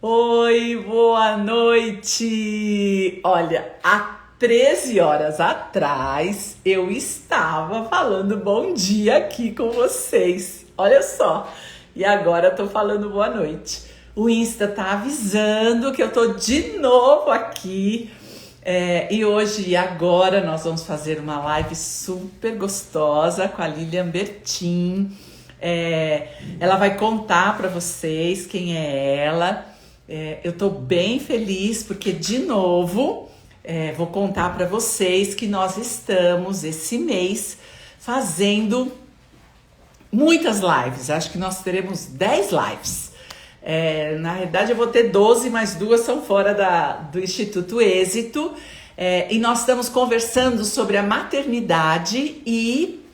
Oi, boa noite! Olha, há 13 horas atrás eu estava falando bom dia aqui com vocês. Olha só. E agora eu tô falando boa noite. O Insta tá avisando que eu tô de novo aqui. E hoje e agora nós vamos fazer uma live super gostosa com a Lilian Bertin. Ela vai contar para vocês quem é ela. Eu tô bem feliz porque, de novo, vou contar para vocês que nós estamos esse mês fazendo muitas lives. Acho que nós teremos 10 lives. Na realidade, eu vou ter 12, mas duas são fora do Instituto Êxito. E nós estamos conversando sobre a maternidade e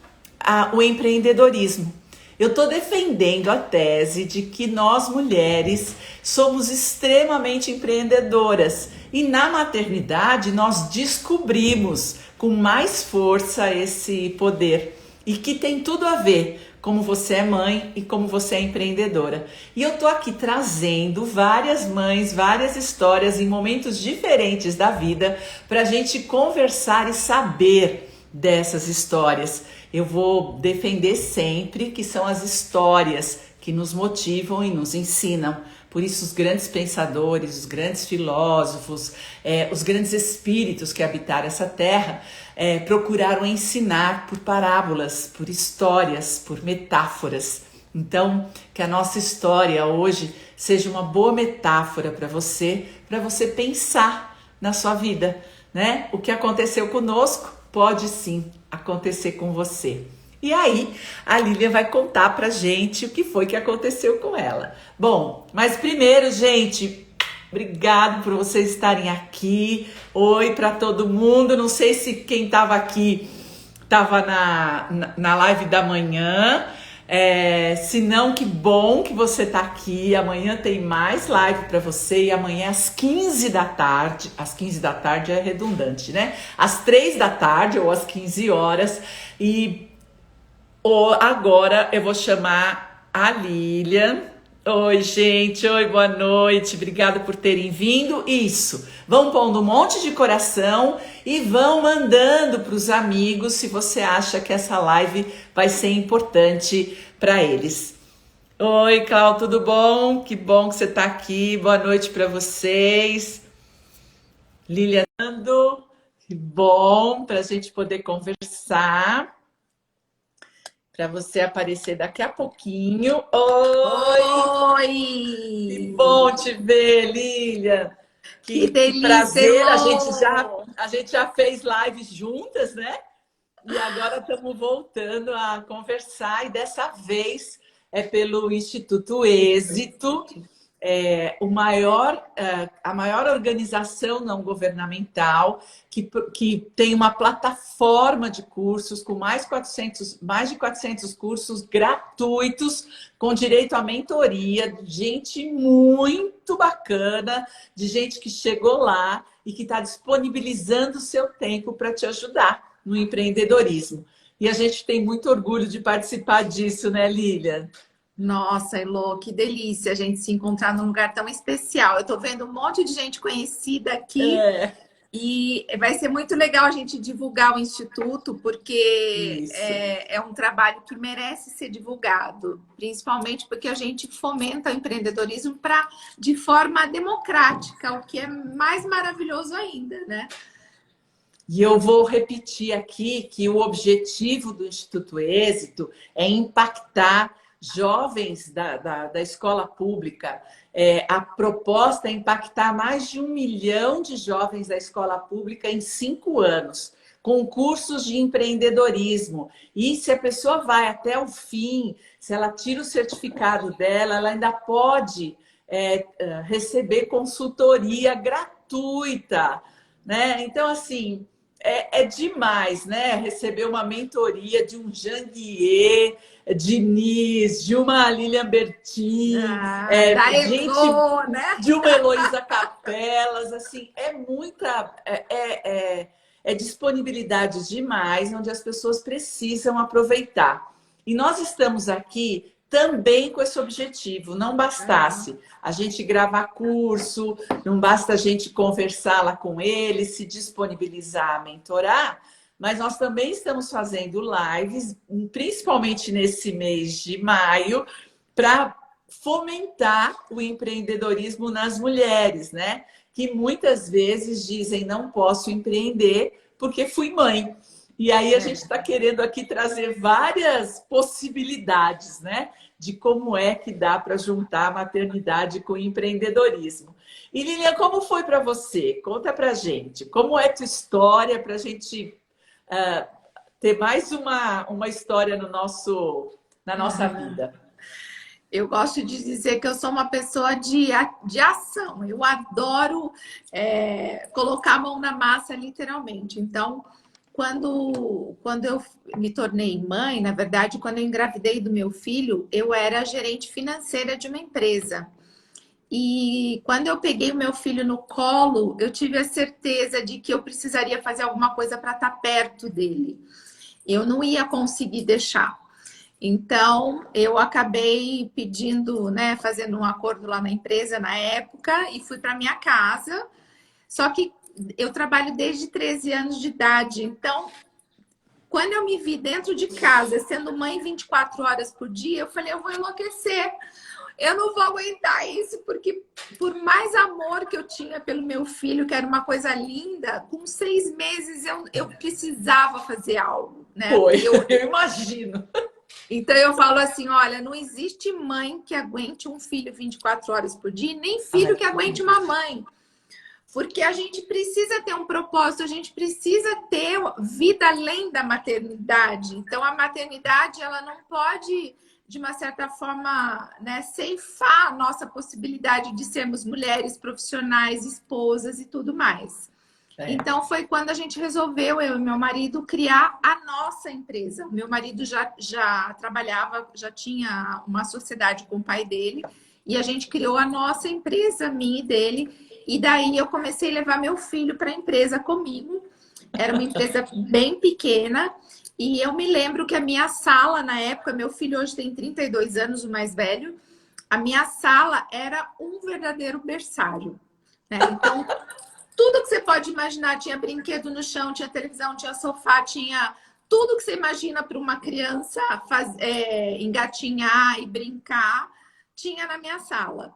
o empreendedorismo. Eu estou defendendo a tese de que nós mulheres somos extremamente empreendedoras e na maternidade nós descobrimos com mais força esse poder e que tem tudo a ver como você é mãe e como você é empreendedora. E eu tô aqui trazendo várias mães, várias histórias em momentos diferentes da vida para a gente conversar e saber dessas histórias. Eu vou defender sempre que são as histórias que nos motivam e nos ensinam. Por isso os grandes pensadores, os grandes filósofos, os grandes espíritos que habitaram essa terra procuraram ensinar por parábolas, por histórias, por metáforas. Então, que a nossa história hoje seja uma boa metáfora para você pensar na sua vida, né? O que aconteceu conosco pode sim acontecer com você. E aí, a Lilian vai contar pra gente o que foi que aconteceu com ela. Bom, mas primeiro, gente, obrigado por vocês estarem aqui. Oi para todo mundo. Não sei se quem estava aqui estava na live da manhã. Se não, que bom que você tá aqui. Amanhã tem mais live para você. E amanhã às 15 da tarde. Às 15 da tarde é redundante, né? Às 3 da tarde ou às 15 horas. E agora eu vou chamar a Lilian. Oi, gente. Oi, boa noite. Obrigada por terem vindo. Isso. Vão pondo um monte de coração e vão mandando para os amigos se você acha que essa live vai ser importante para eles. Oi, Clau, tudo bom? Que bom que você está aqui. Boa noite para vocês. Lilian, que bom para a gente poder conversar. Para você aparecer daqui a pouquinho. Oi! Oi! Que bom te ver, Lilian. Que Que delícia, prazer. Elô! A gente já fez lives juntas, né? E agora estamos voltando a conversar. E dessa vez é pelo Instituto Êxito. A maior organização não governamental que tem uma plataforma de cursos com mais de 400 cursos gratuitos, com direito à mentoria, de gente muito bacana, de gente que chegou lá e que está disponibilizando o seu tempo para te ajudar no empreendedorismo. E a gente tem muito orgulho de participar disso, né, Lilian? Nossa, Elô, que delícia a gente se encontrar num lugar tão especial. Eu tô vendo um monte de gente conhecida aqui É, e vai ser muito legal a gente divulgar o Instituto, porque isso. é um trabalho que merece ser divulgado, principalmente porque a gente fomenta o empreendedorismo de forma democrática, o que é mais maravilhoso ainda, né? E eu vou repetir aqui que o objetivo do Instituto Êxito é impactar jovens da escola pública. A proposta é impactar mais de 1 milhão de jovens da escola pública em 5 anos, com cursos de empreendedorismo. E se a pessoa vai até o fim, se ela tira o certificado dela, ela ainda pode receber consultoria gratuita, né? Então, assim, é demais, né? Receber uma mentoria de um Janguier, de uma Lilian Bertin, Da gente, Elô, né? de uma Heloísa Capelas, assim, é disponibilidade demais, onde as pessoas precisam aproveitar. E nós estamos aqui também com esse objetivo. Não bastasse a gente gravar curso, não basta a gente conversar lá com ele, se disponibilizar a mentorar, mas nós também estamos fazendo lives, principalmente nesse mês de maio, para fomentar o empreendedorismo nas mulheres, né? Que muitas vezes dizem não posso empreender porque fui mãe. E aí a gente está querendo aqui trazer várias possibilidades, né? De como é que dá para juntar a maternidade com o empreendedorismo. E Lilian, como foi para você? Conta para gente. Como é tua história para a gente ter mais uma história no na nossa vida? Eu gosto de dizer que eu sou uma pessoa de ação. Eu adoro colocar a mão na massa, literalmente. Então, quando eu me tornei mãe, na verdade, quando eu engravidei do meu filho, eu era gerente financeira de uma empresa. E quando eu peguei o meu filho no colo, eu tive a certeza de que eu precisaria fazer alguma coisa para estar perto dele. Eu não ia conseguir deixar. Então, eu acabei pedindo, né, fazendo um acordo lá na empresa na época e fui para minha casa. Só que eu trabalho desde 13 anos de idade. Então, quando eu me vi dentro de casa, sendo mãe 24 horas por dia, eu falei, eu vou enlouquecer. Eu não vou aguentar isso, porque por mais amor que eu tinha pelo meu filho, que era uma coisa linda, com 6 meses eu precisava fazer algo, né? Foi, eu imagino. Então eu falo assim, olha, não existe mãe que aguente um filho 24 horas por dia, nem filho que aguente uma mãe. Porque a gente precisa ter um propósito, a gente precisa ter vida além da maternidade. Então a maternidade, ela não pode, de uma certa forma, né, ceifar a nossa possibilidade de sermos mulheres profissionais, esposas e tudo mais. Então foi quando a gente resolveu, eu e meu marido, criar a nossa empresa. Meu marido já trabalhava, já tinha uma sociedade com o pai dele, e a gente criou a nossa empresa, minha e dele. E daí eu comecei a levar meu filho para a empresa comigo. Era uma empresa bem pequena. E eu me lembro que a minha sala, na época, meu filho hoje tem 32 anos, o mais velho, a minha sala era um verdadeiro berçário, né? Então, tudo que você pode imaginar, tinha brinquedo no chão, tinha televisão, tinha sofá, tinha tudo que você imagina para uma criança engatinhar e brincar, tinha na minha sala.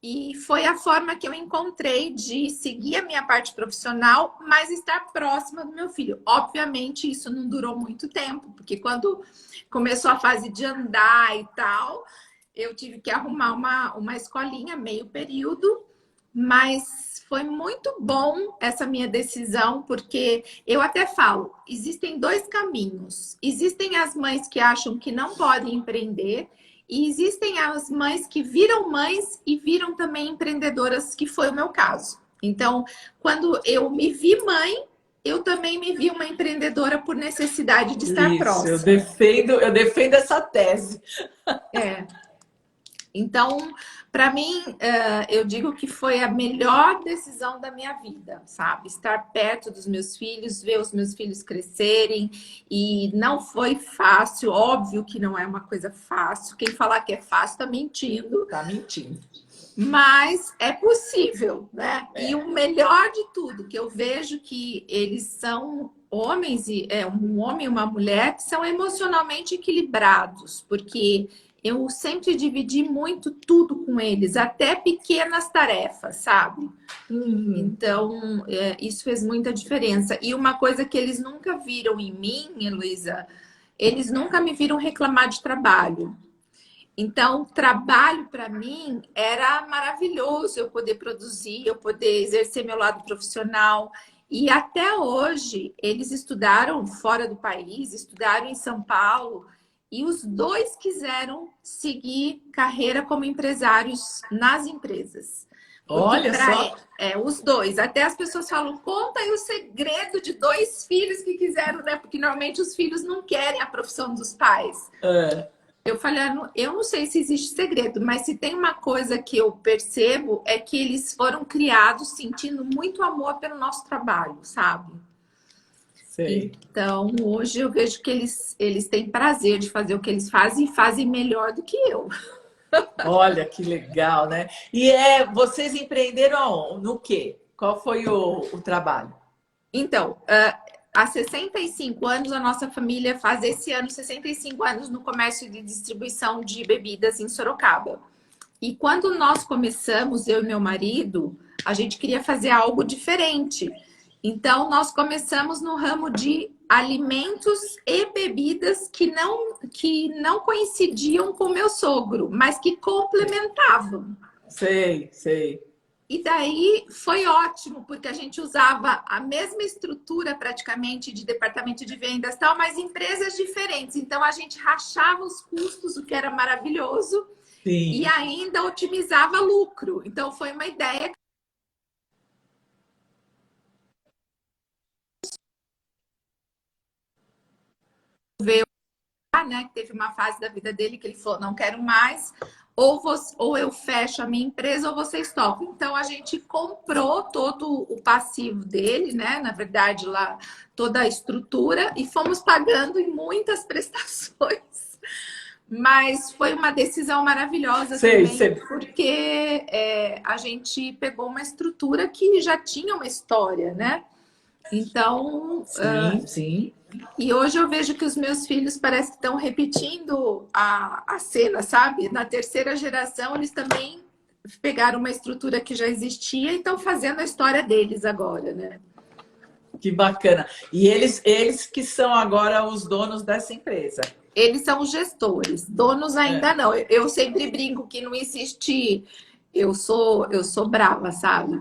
E foi a forma que eu encontrei de seguir a minha parte profissional, mas estar próxima do meu filho. Obviamente, isso não durou muito tempo, porque quando começou a fase de andar e tal, eu tive que arrumar uma escolinha, meio período, mas foi muito bom essa minha decisão, porque eu até falo, existem 2 caminhos. Existem as mães que acham que não podem empreender, e existem as mães que viram mães e viram também empreendedoras, que foi o meu caso. Então, quando eu me vi mãe, eu também me vi uma empreendedora por necessidade de estar próxima. Eu defendo essa tese. Então, para mim, eu digo que foi a melhor decisão da minha vida, sabe? Estar perto dos meus filhos, ver os meus filhos crescerem. E não foi fácil, óbvio que não é uma coisa fácil. Quem falar que é fácil tá mentindo. Tá mentindo. Mas é possível, né? E o melhor de tudo, que eu vejo que eles são homens, um homem e uma mulher, que são emocionalmente equilibrados, porque eu sempre dividi muito tudo com eles, até pequenas tarefas, sabe? Então, isso fez muita diferença. E uma coisa que eles nunca viram em mim, Heloísa, eles nunca me viram reclamar de trabalho. Então, trabalho para mim era maravilhoso, eu poder produzir, eu poder exercer meu lado profissional. E até hoje, eles estudaram fora do país, estudaram em São Paulo, e os 2 quiseram seguir carreira como empresários nas empresas. Olha só! Os 2. Até as pessoas falam, conta aí o segredo de 2 filhos que quiseram, né? Porque normalmente os filhos não querem a profissão dos pais. Eu falei, eu não sei se existe segredo, mas se tem uma coisa que eu percebo é que eles foram criados sentindo muito amor pelo nosso trabalho, sabe? Sei. Então, hoje eu vejo que eles têm prazer de fazer o que eles fazem e fazem melhor do que eu. Olha que legal, né? E vocês empreenderam no quê? Qual foi o trabalho? Então, há 65 anos, a nossa família faz esse ano 65 anos no comércio de distribuição de bebidas em Sorocaba. E quando nós começamos, eu e meu marido, a gente queria fazer algo diferente. Então, nós começamos no ramo de alimentos e bebidas que não coincidiam com o meu sogro, mas que complementavam. Sei, sei. E daí foi ótimo, porque a gente usava a mesma estrutura praticamente de departamento de vendas e tal, mas empresas diferentes. Então, a gente rachava os custos, o que era maravilhoso, e Sim. ainda otimizava lucro. Então, foi uma ideia que veio, né? Que teve uma fase da vida dele que ele falou: não quero mais, ou eu fecho a minha empresa ou vocês tocam. Então, a gente comprou todo o passivo dele, né? Na verdade, lá, toda a estrutura, e fomos pagando em muitas prestações. Mas foi uma decisão maravilhosa Sei, também, sei. porque a gente pegou uma estrutura que já tinha uma história, né? Então, Sim, sim. e hoje eu vejo que os meus filhos parece que estão repetindo a cena, sabe? Na terceira geração, eles também pegaram uma estrutura que já existia e estão fazendo a história deles agora, né? Que bacana. E eles que são agora os donos dessa empresa. Eles são os gestores, donos ainda É. não. Eu sempre brinco que não existe. Eu sou brava, sabe?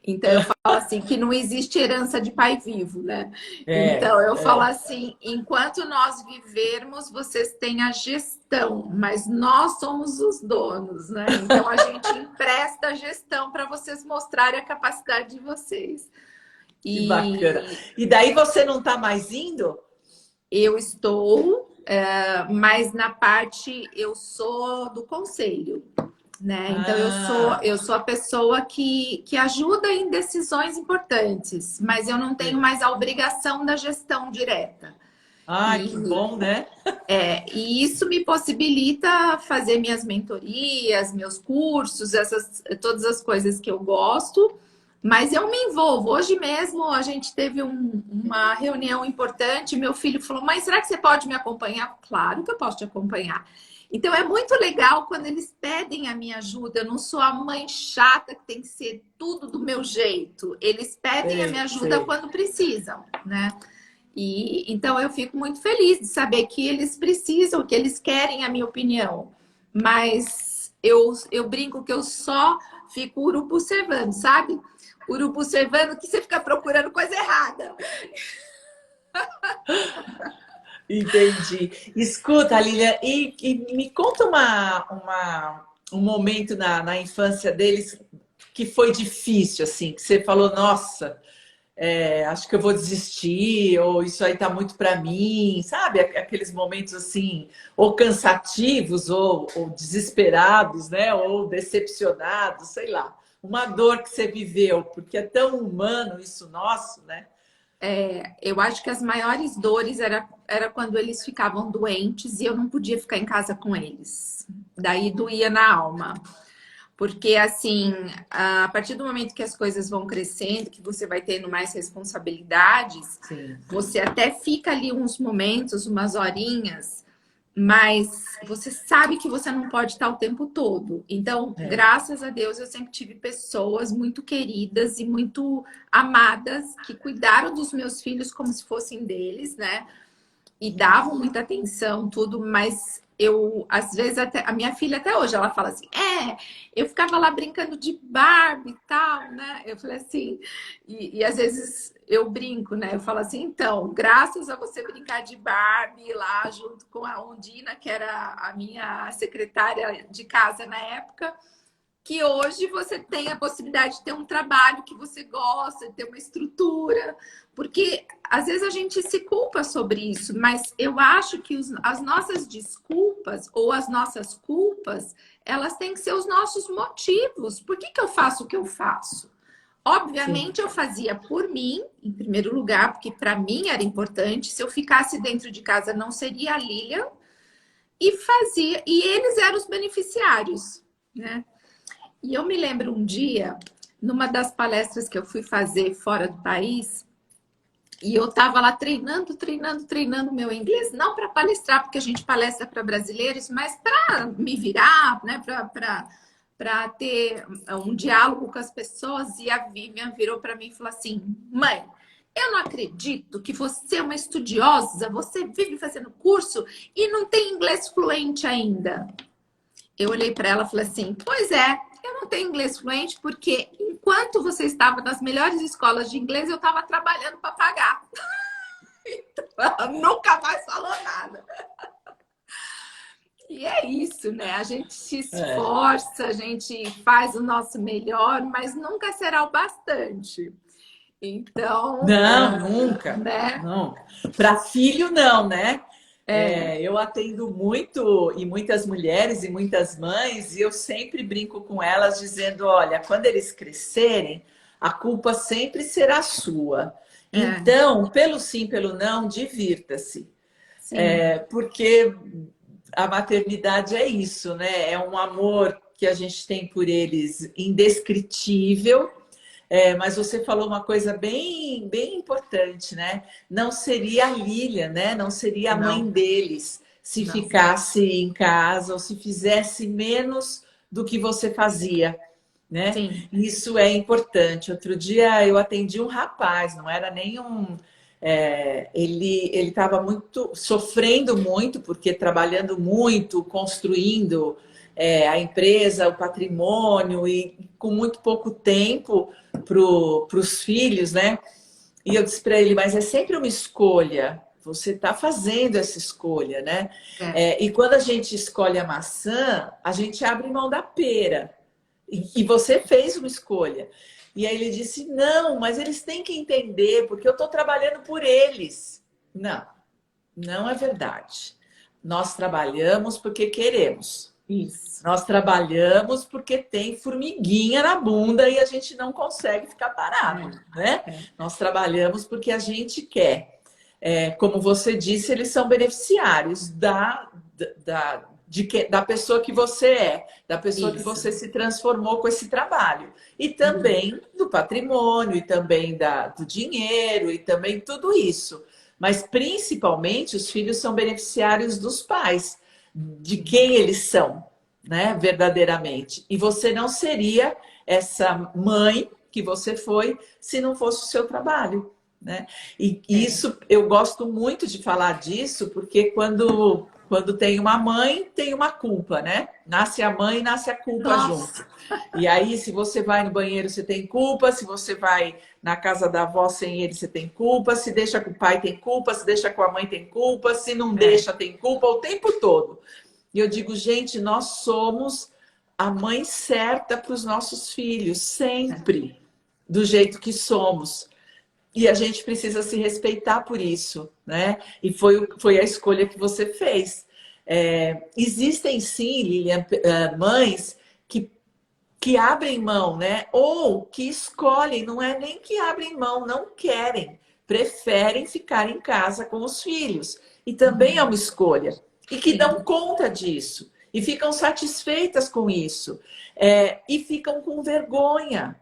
Então eu falo assim que não existe herança de pai vivo, né? É, Então eu falo é. assim, enquanto nós vivermos, vocês têm a gestão, mas nós somos os donos, né? Então a gente empresta a gestão para vocês mostrarem a capacidade de vocês. Que bacana. E E daí você não está mais indo? eu estou, mas na parte eu sou do conselho, né? Então Ah, eu sou a pessoa que ajuda em decisões importantes, mas eu não tenho sei. mais a obrigação da gestão direta. Ah, E, que bom, né? e isso me possibilita fazer minhas mentorias, meus cursos, todas as coisas que eu gosto. Mas eu me envolvo. Hoje mesmo a gente teve uma reunião importante. Meu filho falou: Mãe, será que você pode me acompanhar? Claro que eu posso te acompanhar. Então é muito legal quando eles pedem a minha ajuda. Eu não sou a mãe chata que tem que ser tudo do meu jeito. Eles pedem a minha Sei, ajuda sei. quando precisam, né? E então eu fico muito feliz de saber que eles precisam, que eles querem a minha opinião. Mas eu brinco que eu só fico urubu observando, sabe? Urubu observando que você fica procurando coisa errada. Entendi. Escuta, Lilian, e me conta um momento na infância deles que foi difícil, assim, que você falou, nossa, acho que eu vou desistir, ou isso aí tá muito para mim, sabe? Aqueles momentos assim, ou cansativos, ou desesperados, né? Ou decepcionados, sei lá. Uma dor que você viveu, porque é tão humano isso nosso, né? Eu acho que as maiores dores era quando eles ficavam doentes e eu não podia ficar em casa com eles. Daí doía na alma. Porque, assim, a partir do momento que as coisas vão crescendo, que você vai tendo mais responsabilidades, Sim, você até fica ali uns momentos, umas horinhas, mas você sabe que você não pode estar o tempo todo. Então, é. graças a Deus, eu sempre tive pessoas muito queridas e muito amadas que cuidaram dos meus filhos como se fossem deles, né? E davam muita atenção, tudo, mas eu, às vezes, até a minha filha até hoje, ela fala assim, eu ficava lá brincando de Barbie e tal, né? Eu falei assim, e às vezes eu brinco, né? Eu falo assim, então, graças a você brincar de Barbie lá junto com a Ondina, que era a minha secretária de casa na época, que hoje você tem a possibilidade de ter um trabalho que você gosta, de ter uma estrutura, porque às vezes a gente se culpa sobre isso, mas eu acho que as nossas desculpas ou as nossas culpas, elas têm que ser os nossos motivos. Por que eu faço o que eu faço? Sim. Obviamente, eu fazia por mim, em primeiro lugar, porque para mim era importante. Se eu ficasse dentro de casa, não seria a Lilian. E fazia, e eles eram os beneficiários, né? E eu me lembro um dia, numa das palestras que eu fui fazer fora do país, e eu estava lá treinando meu inglês, não para palestrar, porque a gente palestra para brasileiros, mas para me virar, né? Para ter um diálogo com as pessoas. E a Vivian virou para mim e falou assim: mãe, eu não acredito que você é uma estudiosa, você vive fazendo curso e não tem inglês fluente ainda. Eu olhei para ela e falei assim: pois é, eu não tenho inglês fluente porque enquanto você estava nas melhores escolas de inglês, eu estava trabalhando para pagar. Então, ela nunca mais falou nada. E é isso, né? A gente se É. esforça, a gente faz o nosso melhor, mas nunca será o bastante. Então, Não, nunca. né? Não. Para filho, não, né? É, Eu atendo muito e muitas mulheres e muitas mães, e eu sempre brinco com elas dizendo: olha, quando eles crescerem, a culpa sempre será sua. é, Então, pelo sim, pelo não, divirta-se. sim, Porque a maternidade é isso, né? É um amor que a gente tem por eles indescritível. Mas você falou uma coisa bem importante, né? Não seria a Lília, né? Não seria a mãe não, deles se não, ficasse em casa ou se fizesse menos do que você fazia, né? sim, Isso é importante. Outro dia eu atendi um rapaz, não era nenhum. Ele estava muito sofrendo muito porque trabalhando muito, construindo a empresa, o patrimônio e com muito pouco tempo para os filhos, né? E eu disse para ele, mas é sempre uma escolha. Você está fazendo essa escolha, né? é, E quando a gente escolhe a maçã, a gente abre mão da pera. E você fez uma escolha. E aí ele disse: não, mas eles têm que entender, porque eu estou trabalhando por eles. Não, não é verdade. Nós trabalhamos porque queremos. isso, Nós trabalhamos porque tem formiguinha na bunda e a gente não consegue ficar parado, é, né? é, Nós trabalhamos porque a gente quer. Como você disse, eles são beneficiários da pessoa que você é, da pessoa que isso, você se transformou com esse trabalho. E uhum, também do patrimônio, e também do dinheiro, e também tudo isso. Mas principalmente os filhos são beneficiários dos pais, de quem eles são, né, verdadeiramente. E você não seria essa mãe que você foi se não fosse o seu trabalho, né? E é, isso eu gosto muito de falar disso, porque quando tem uma mãe, tem uma culpa, né? Nasce a mãe, nasce a culpa nossa, junto. E aí, se você vai no banheiro, você tem culpa. Se você vai na casa da avó sem ele, você tem culpa. Se deixa com o pai, tem culpa. Se deixa com a mãe, tem culpa. Se não é, deixa, tem culpa o tempo todo. E eu digo, gente, nós somos a mãe certa para os nossos filhos, é, sempre, do jeito que somos. E a gente precisa se respeitar por isso, né? E foi a escolha que você fez. Existem sim, Lilian, mães que abrem mão, né? Ou que escolhem, não é nem que abrem mão, não querem, preferem ficar em casa com os filhos. E também é uma uhum, escolha. E que dão sim, conta disso. E ficam satisfeitas com isso. E ficam com vergonha.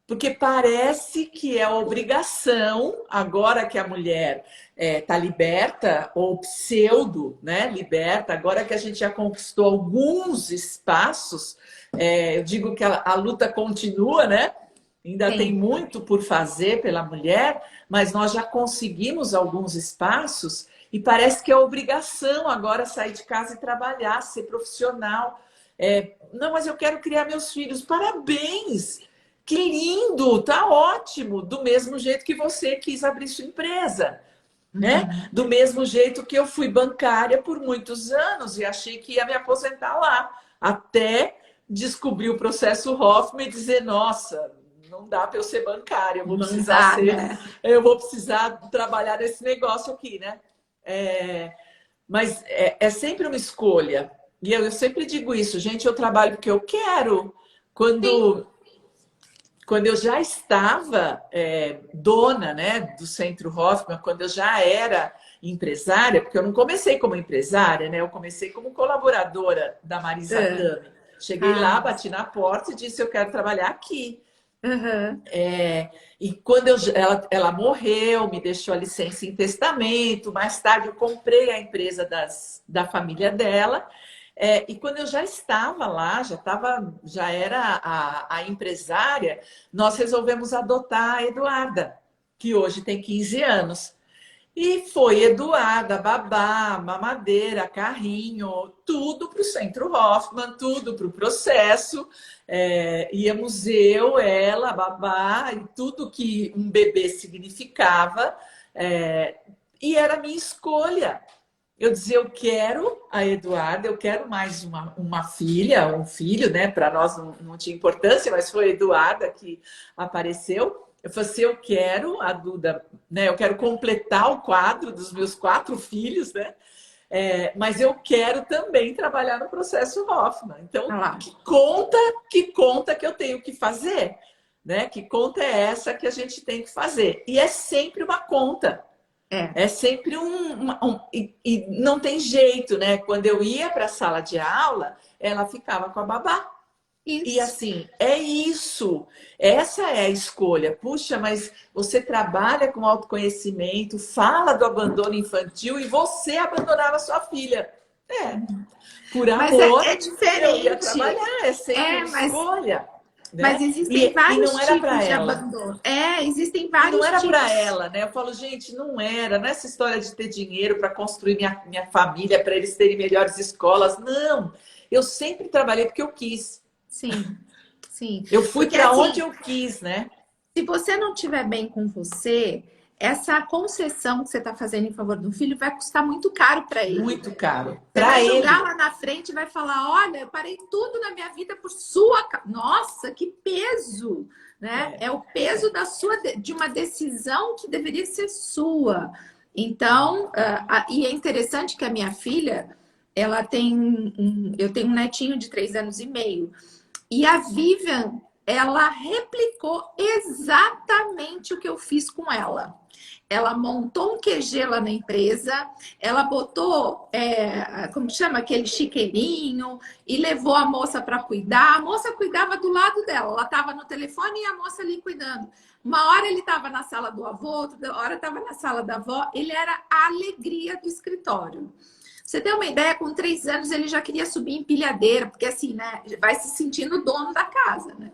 Porque parece que é obrigação, agora que a mulher está liberta, ou pseudo, né, liberta, agora que a gente já conquistou alguns espaços, eu digo que a luta continua, né? Ainda tem sim, muito por fazer pela mulher, mas nós já conseguimos alguns espaços e parece que é obrigação agora sair de casa e trabalhar, ser profissional. Não, mas eu quero criar meus filhos. Parabéns! Que lindo, tá ótimo. Do mesmo jeito que você quis abrir sua empresa, né? uhum, Do mesmo jeito que eu fui bancária por muitos anos e achei que ia me aposentar lá, até descobrir o processo Hoffman e dizer, nossa, não dá para eu ser bancária, não dá, né? eu vou precisar trabalhar nesse negócio aqui, né? É, mas é sempre uma escolha. E eu sempre digo isso, gente, eu trabalho porque eu quero. Sim, Quando quando eu já estava dona, né, do Centro Hoffman, quando eu já era empresária, porque eu não comecei como empresária, né, eu comecei como colaboradora da Marisa É. Tami. Cheguei lá, Ah, bati na porta e disse, eu quero trabalhar aqui. aham. E quando ela morreu, me deixou a licença em testamento. Mais tarde, eu comprei a empresa da família dela. E quando eu já estava lá, já era a empresária, nós resolvemos adotar a Eduarda, que hoje tem 15 anos. E foi Eduarda, babá, mamadeira, carrinho, tudo para o Centro Hoffman, tudo para o processo. Íamos eu, ela, babá, e tudo que um bebê significava. E era a minha escolha. Eu dizia, eu quero a Eduarda, eu quero mais uma filha, um filho, né? Para nós não tinha importância, mas foi a Eduarda que apareceu. Eu falei assim, eu quero a Duda, né? Eu quero completar o quadro dos meus 4 filhos, né? Mas eu quero também trabalhar no processo Hoffman. Então, Olha lá. que conta que eu tenho que fazer, né? Que conta é essa que a gente tem que fazer? E é sempre uma conta. É. É sempre e não tem jeito, né? Quando eu ia para a sala de aula, ela ficava com a babá. E Isso. assim, é isso. Essa é a escolha. Puxa, mas você trabalha com autoconhecimento, fala do abandono infantil e você abandonava sua filha. É, por Mas amor, é eu ia diferente. trabalhar. É sempre É, uma escolha, mas né? existem E vários não era para tipos de ela. abandono. Existem E não vários era para tipos. ela, né? Eu falo, gente, não era. Não é essa história de ter dinheiro para construir minha família, para eles terem melhores escolas. Não. Eu sempre trabalhei porque eu quis. Sim, sim. Eu fui Porque para onde assim, eu quis, né? se você não estiver bem com você, essa concessão que você está fazendo em favor do filho vai custar muito caro para ele. Muito caro. Você Para vai jogar ele. lá na frente e vai falar: olha, eu parei tudo na minha vida por sua. Nossa, que peso! Né? É, É o peso de uma decisão que deveria ser sua. Então, e é interessante que a minha filha, ela tem eu tenho um netinho de 3 anos e meio. E a Vivian, ela replicou exatamente o que eu fiz com ela. Ela montou um QG lá na empresa, ela botou, como chama, aquele chiqueirinho, e levou a moça para cuidar. A moça cuidava do lado dela, ela estava no telefone e a moça ali cuidando. Uma hora ele estava na sala do avô, outra hora estava na sala da avó. Ele era a alegria do escritório. Você tem uma ideia, com 3 anos ele já queria subir em empilhadeira, porque assim, né, vai se sentindo dono da casa, né?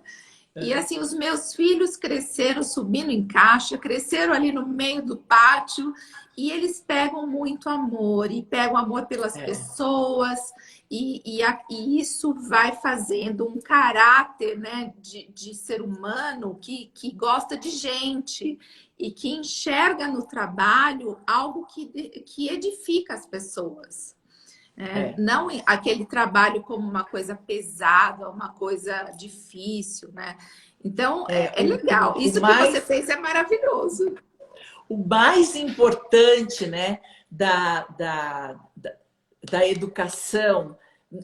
E é, assim, os meus filhos cresceram subindo em caixa, cresceram ali no meio do pátio, e eles pegam muito amor, e pegam amor pelas é, pessoas, e isso vai fazendo um caráter, né, de ser humano que gosta de gente e que enxerga no trabalho algo que edifica as pessoas. é. Não aquele trabalho como uma coisa pesada, uma coisa difícil, né? Então, É, é legal. o Isso que você mais, fez é maravilhoso. o mais importante, né, da educação,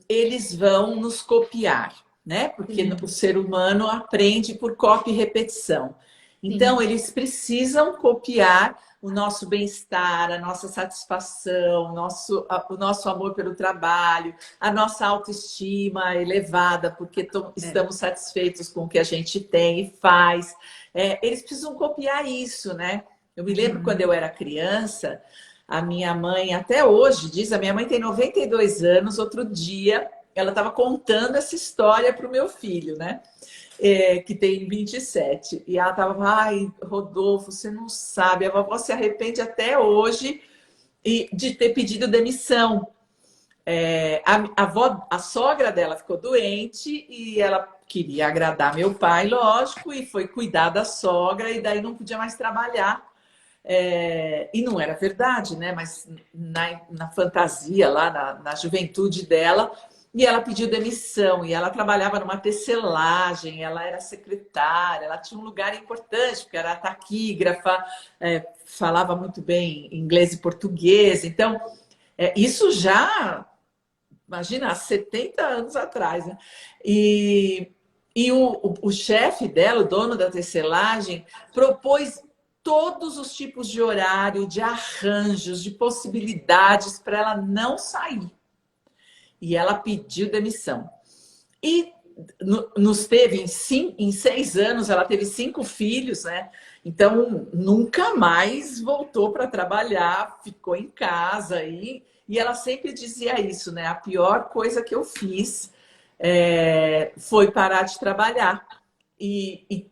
eles vão nos copiar, né? Porque o Sim, ser humano aprende por cópia e repetição. Então, sim, eles precisam copiar o nosso bem-estar, a nossa satisfação, o nosso amor pelo trabalho, a nossa autoestima elevada, porque é. estamos satisfeitos com o que a gente tem e faz. Eles precisam copiar isso, né? Eu me lembro quando Uhum. eu era criança, a minha mãe, até hoje, diz, a minha mãe tem 92 anos, outro dia ela estava contando essa história para o meu filho, né? Que tem 27. E ela estava, ai, Rodolfo, você não sabe, a vovó se arrepende até hoje de ter pedido demissão. A sogra dela ficou doente e ela queria agradar meu pai, lógico, e foi cuidar da sogra, e daí não podia mais trabalhar. E não era verdade, né? Mas na fantasia, lá na juventude dela, e ela pediu demissão, e ela trabalhava numa tecelagem, ela era secretária, ela tinha um lugar importante, porque era taquígrafa, falava muito bem inglês e português. Então, isso já, imagina, há 70 anos atrás, né? E E o chefe dela, o dono da tecelagem, propôs todos os tipos de horário, de arranjos, de possibilidades para ela não sair. E ela pediu demissão. E nos teve em 6 anos, ela teve 5 filhos, né? Então nunca mais voltou para trabalhar, ficou em casa e ela sempre dizia isso, né? A pior coisa que eu fiz foi parar de trabalhar. E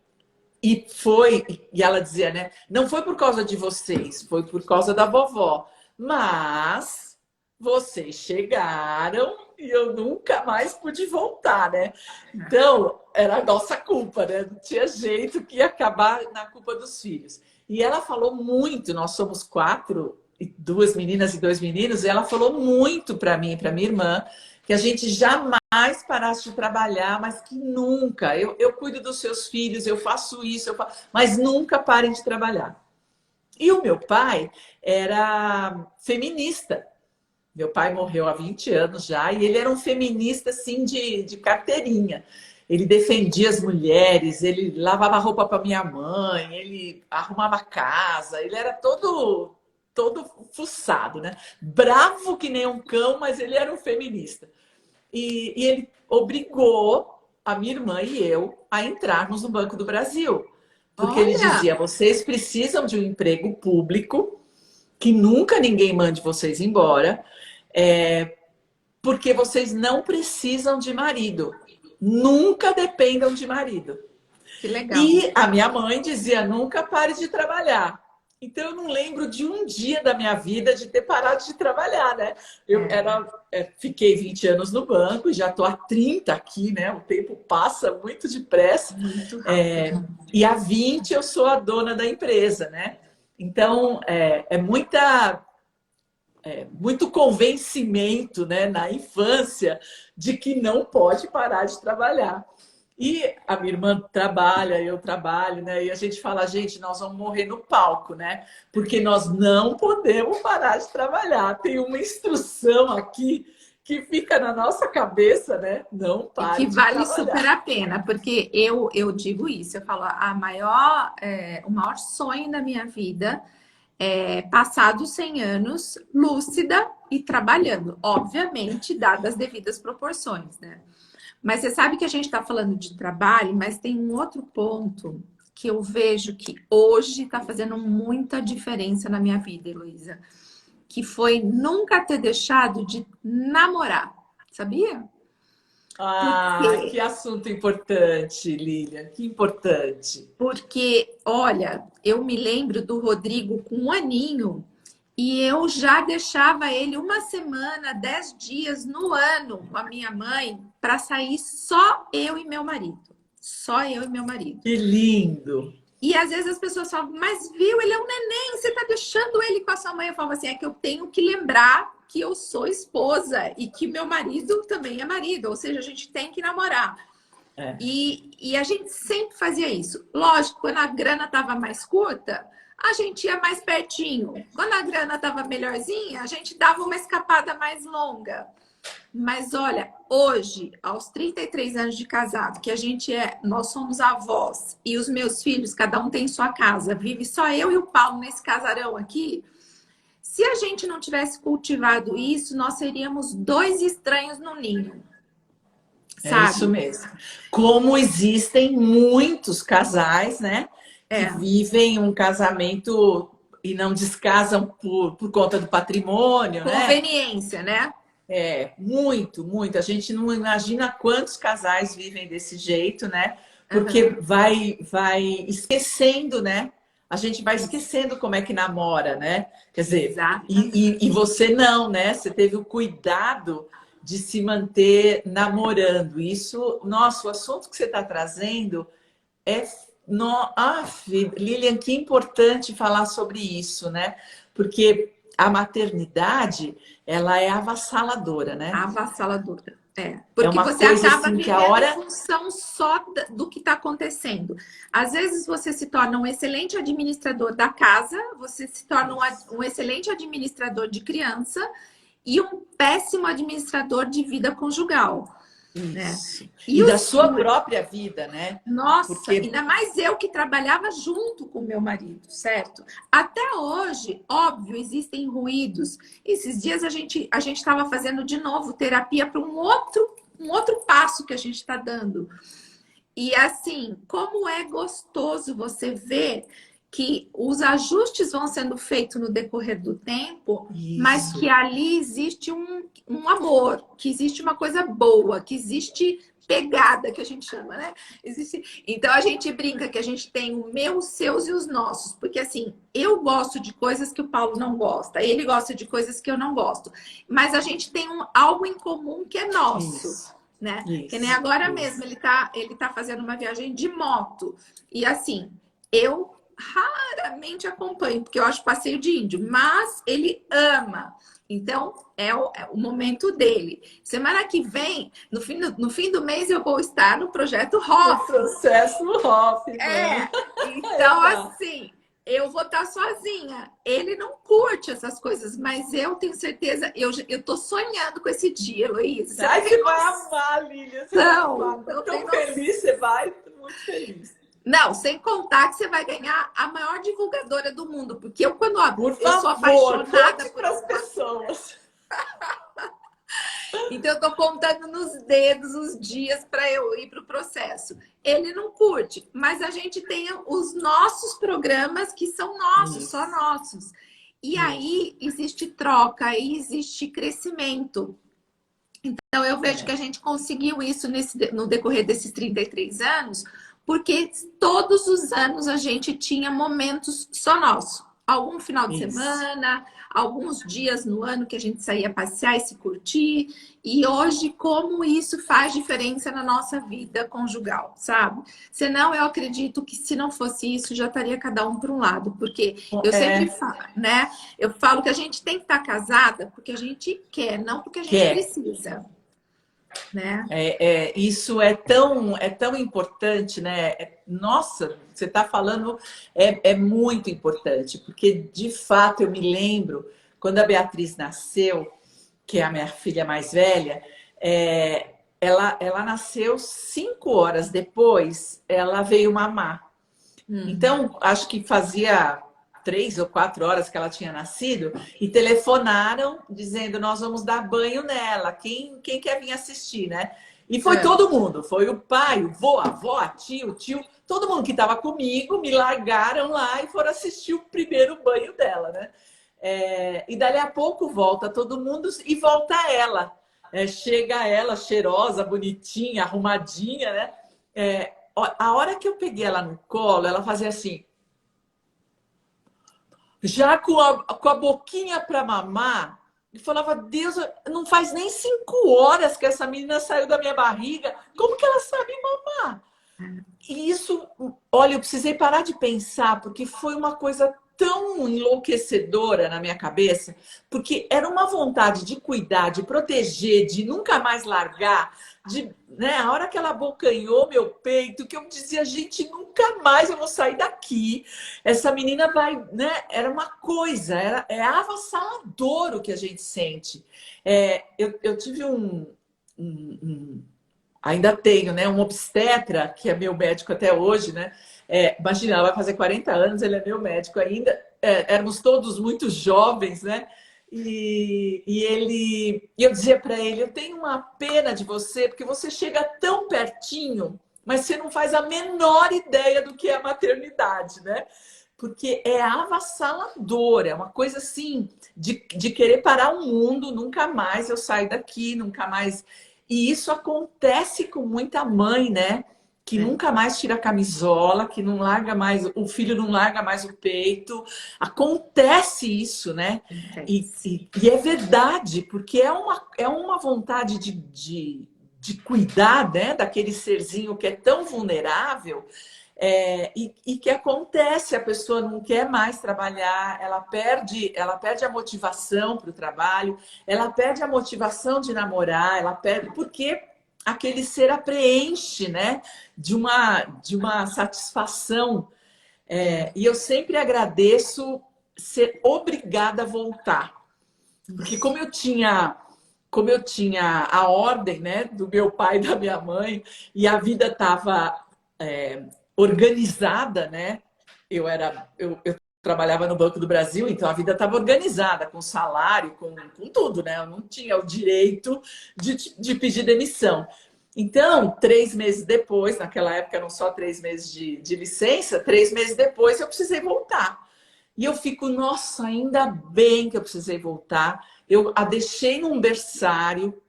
ela dizia, né? Não foi por causa de vocês, foi por causa da vovó. Mas vocês chegaram e eu nunca mais pude voltar, né? Então, era a nossa culpa, né? Não tinha jeito que ia acabar na culpa dos filhos. E ela falou muito, nós somos 4, 2 meninas e 2 meninos, e ela falou muito para mim e para minha irmã que a gente jamais parasse de trabalhar, mas que nunca. Eu cuido dos seus filhos, eu faço isso, mas nunca parem de trabalhar. E o meu pai era feminista. Meu pai morreu há 20 anos já, e ele era um feminista, assim, de carteirinha. Ele defendia as mulheres, ele lavava roupa para minha mãe, ele arrumava casa, ele era todo fuçado, né? Bravo que nem um cão, mas ele era um feminista. E ele obrigou a minha irmã e eu a entrarmos no Banco do Brasil. Porque ele Olha, dizia, vocês precisam de um emprego público, que nunca ninguém mande vocês embora, porque vocês não precisam de marido. Nunca dependam de marido. que legal. E a minha mãe dizia, nunca pare de trabalhar. Então, eu não lembro de um dia da minha vida de ter parado de trabalhar, né? Fiquei 20 anos no banco, já estou há 30 aqui, né? O tempo passa muito depressa. Muito rápido. E há 20 eu sou a dona da empresa, né? Então, muito convencimento, né, na infância de que não pode parar de trabalhar. E a minha irmã trabalha, eu trabalho, né? E a gente fala, gente, nós vamos morrer no palco, né? Porque nós não podemos parar de trabalhar. Tem uma instrução aqui que fica na nossa cabeça, né? Não E pare que de vale trabalhar. super a pena, porque eu digo isso, eu falo, o maior sonho da minha vida é passar dos 100 anos lúcida e trabalhando, obviamente, dadas as devidas proporções, né? Mas você sabe que a gente está falando de trabalho, mas tem um outro ponto que eu vejo que hoje está fazendo muita diferença na minha vida, Heloísa, que foi nunca ter deixado de namorar, sabia? Ah, que assunto importante, Lilian, que importante. Porque, olha, eu me lembro do Rodrigo com 1 aninho e eu já deixava ele 1 semana, 10 dias no ano com a minha mãe para sair só eu e meu marido. Só eu e meu marido. Que lindo. E às vezes as pessoas falam, mas viu, ele é um neném, você tá deixando ele com a sua mãe. Eu falo assim, é que eu tenho que lembrar que eu sou esposa e que meu marido também é marido, ou seja, a gente tem que namorar. É. E a gente sempre fazia isso. Lógico, quando a grana estava mais curta, a gente ia mais pertinho. Quando a grana estava melhorzinha, a gente dava uma escapada mais longa. Mas olha, hoje, aos 33 anos de casado, que nós somos avós e os meus filhos, cada um tem sua casa, vive só eu e o Paulo nesse casarão aqui. Se a gente não tivesse cultivado isso, nós seríamos 2 estranhos no ninho. É isso mesmo. Como existem muitos casais, né? Que vivem um casamento e não descasam por conta do patrimônio, conveniência, né? Muito, muito. A gente não imagina quantos casais vivem desse jeito, né? Porque vai esquecendo, né? A gente vai esquecendo como é que namora, né? Quer dizer, e você não, né? Você teve o cuidado de se manter namorando. Isso, nossa, o assunto que você está trazendo Lilian, que importante falar sobre isso, né? Porque a maternidade, ela é avassaladora, né? Avassaladora. Porque uma você coisa acaba assim, vivendo em função só do que está acontecendo. Às vezes você se torna um excelente administrador da casa, você se torna um excelente administrador de criança e um péssimo administrador de vida conjugal. né? Isso. E E da os sua filhos, própria vida, né? nossa, Porque ainda mais eu que trabalhava junto com meu marido, certo? Até hoje, óbvio, existem ruídos. Esses dias a gente estava fazendo de novo terapia para um outro passo que a gente está dando. E assim, como é gostoso você ver que os ajustes vão sendo feitos no decorrer do tempo, mas isso, que ali existe um amor, que existe uma coisa boa, que existe pegada, que a gente chama, né? Existe... Então a gente brinca que a gente tem o meu, os seus e os nossos, porque assim, eu gosto de coisas que o Paulo não gosta, ele gosta de coisas que eu não gosto, mas a gente tem algo em comum que é nosso. isso, Né? Que nem isso, agora mesmo, isso. ele tá fazendo uma viagem de moto. E assim, eu raramente acompanho, porque eu acho passeio de índio, mas ele ama. Então, é o momento dele. Semana que vem, no fim do mês, eu vou estar no projeto No Hoff. processo Hoffman. Então, Eba. assim, eu vou estar sozinha. Ele não curte essas coisas, mas eu tenho certeza, eu tô sonhando com esse dia, Heloísa. Você não Ai, tem você vai amar, Lilian, você vai amar. noção, Tô não tem tão noção. feliz, você vai, tô muito feliz. Não, sem contar que você vai ganhar a maior divulgadora do mundo, porque eu, quando Por eu sou favor, apaixonada conte por para as alguma coisa, pessoas. então eu tô contando nos dedos os dias para eu ir para o processo. Ele não curte, mas a gente tem os nossos programas que são nossos, só Isso, nossos. E isso. aí existe troca, aí existe crescimento. Então, eu vejo que a É, gente conseguiu isso no decorrer desses 33 anos, porque todos os anos a gente tinha momentos só nossos. Algum final de isso. semana, alguns dias no ano que a gente saía passear e se curtir. E hoje, como isso faz diferença na nossa vida conjugal, sabe? Senão, eu acredito que se não fosse isso, já estaria cada um para um lado. Porque eu sempre É, falo, né? Eu falo que a gente tem que estar casada porque a gente quer, não porque a que gente é. precisa, né? Isso é tão importante, né? Nossa, você está falando, é muito importante, porque de fato eu me lembro quando a Beatriz nasceu, que é a minha filha mais velha, ela nasceu 5 horas depois, ela veio mamar. Hum. Então, acho que fazia 3 ou 4 horas que ela tinha nascido e telefonaram dizendo: nós vamos dar banho nela. Quem quer vir assistir, né? E foi É. todo mundo. Foi o pai, o vô, a avó, a tia, o tio. Todo mundo que estava comigo me largaram lá e foram assistir o primeiro banho dela, né? E dali a pouco volta todo mundo e volta ela. Chega ela cheirosa, bonitinha, arrumadinha, né? A hora que eu peguei ela no colo, ela fazia assim, já com a boquinha para mamar, e falava: Deus, não faz nem 5 horas que essa menina saiu da minha barriga, como que ela sabe mamar? E isso, olha, eu precisei parar de pensar, porque foi uma coisa tão enlouquecedora na minha cabeça, porque era uma vontade de cuidar, de proteger, de nunca mais largar, né, a hora que ela abocanhou meu peito, que eu dizia: gente, nunca mais eu vou sair daqui, essa menina vai, né, era uma coisa, é avassalador o que a gente sente. Eu tive ainda tenho, né, um obstetra, que é meu médico até hoje, né? Imagina, ela vai fazer 40 anos, ele é meu médico ainda. Éramos todos muito jovens, né? E eu dizia para ele: eu tenho uma pena de você, porque você chega tão pertinho, mas você não faz a menor ideia do que é a maternidade, né? Porque é avassalador, é uma coisa assim de querer parar o mundo, nunca mais eu saio daqui, nunca mais. E isso acontece com muita mãe, né? Que É. nunca mais tira a camisola, que não larga mais, o filho não larga mais o peito. Acontece isso, né? Acontece. E é verdade, porque é uma vontade de cuidar, né, daquele serzinho que é tão vulnerável. E que acontece, a pessoa não quer mais trabalhar, ela perde a motivação para o trabalho, ela perde a motivação de namorar, ela perde, porque aquele ser a preenche, né? De uma satisfação. E eu sempre agradeço ser obrigada a voltar. Porque como eu tinha como eu tinha a ordem, né, do meu pai e da minha mãe, e a vida estava organizada, né? Eu trabalhava no Banco do Brasil, então a vida estava organizada, com salário, com tudo, né? Eu não tinha o direito de pedir demissão. Então, 3 meses depois, naquela época eram só 3 meses de licença, 3 meses depois eu precisei voltar. E eu fico, nossa, ainda bem que eu precisei voltar. Eu a deixei num berçário,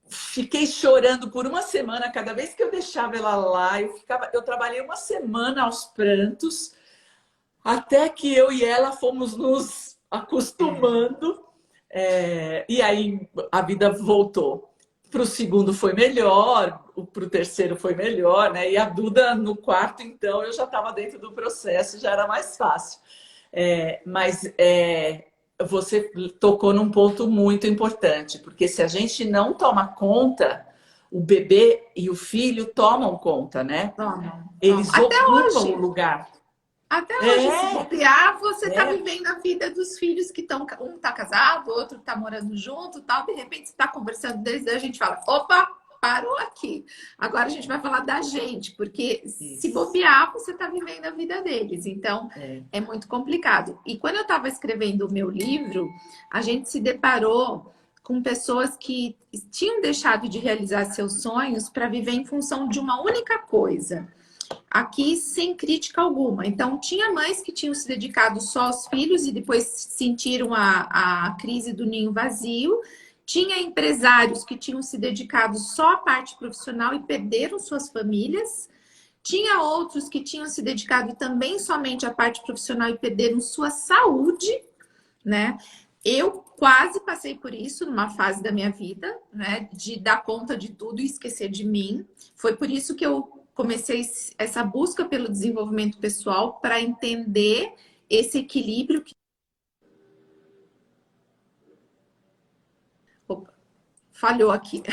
fiquei chorando por uma semana. Cada vez que eu deixava ela lá, eu trabalhei uma semana aos prantos, até que eu e ela fomos nos acostumando. E aí a vida voltou. Para o segundo foi melhor, para o terceiro foi melhor, né? E a Duda no quarto, então, eu já estava dentro do processo, já era mais fácil. Mas você tocou num ponto muito importante, porque se a gente não toma conta, o bebê e o filho tomam conta, né? Toma, toma. Eles Até ocupam o hoje. lugar. Até hoje, se É, bobear, você tá é, vivendo a vida dos filhos que estão. Um tá casado, o outro tá morando junto, tal. De repente, você tá conversando deles, daí a gente fala: opa, parou aqui. Agora a gente vai falar da gente, porque se isso. bobear, você tá vivendo a vida deles. Então, É, é muito complicado. E quando eu estava escrevendo o meu livro, a gente se deparou com pessoas que tinham deixado de realizar seus sonhos para viver em função de uma única coisa. Aqui sem crítica alguma. Então, tinha mães que tinham se dedicado só aos filhos e depois sentiram a crise do ninho vazio. Tinha empresários que tinham se dedicado só à parte profissional e perderam suas famílias. Tinha outros que tinham se dedicado também somente à parte profissional e perderam sua saúde, né? Eu quase passei por isso numa fase da minha vida, né? De dar conta de tudo e esquecer de mim. Foi por isso que eu comecei essa busca pelo desenvolvimento pessoal para entender esse equilíbrio que... Opa, falhou aqui.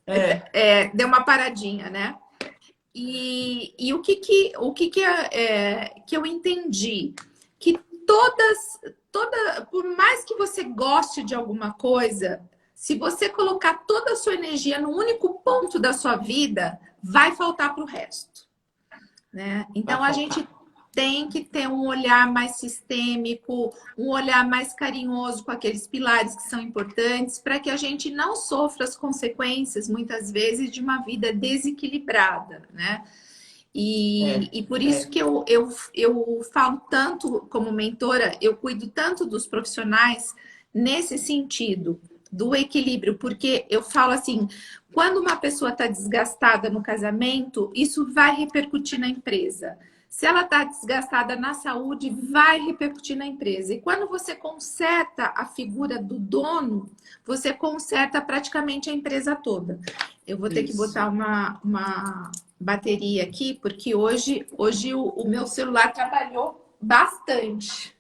é, Deu uma paradinha, né? E que eu entendi? Que por mais que você goste de alguma coisa, se você colocar toda a sua energia no único ponto da sua vida, vai faltar para o resto, né? vai Então a gente faltar. tem que ter um olhar mais sistêmico, um olhar mais carinhoso com aqueles pilares que são importantes, para que a gente não sofra as consequências, muitas vezes, de uma vida desequilibrada, né? É, E por isso é, que eu falo tanto como mentora, eu cuido tanto dos profissionais nesse sentido, do equilíbrio, porque eu falo assim, quando uma pessoa está desgastada no casamento, isso vai repercutir na empresa. Se ela está desgastada na saúde, vai repercutir na empresa. E quando você conserta a figura do dono, você conserta praticamente a empresa toda. Eu vou ter que isso. botar uma bateria aqui, porque hoje o meu celular trabalhou bastante.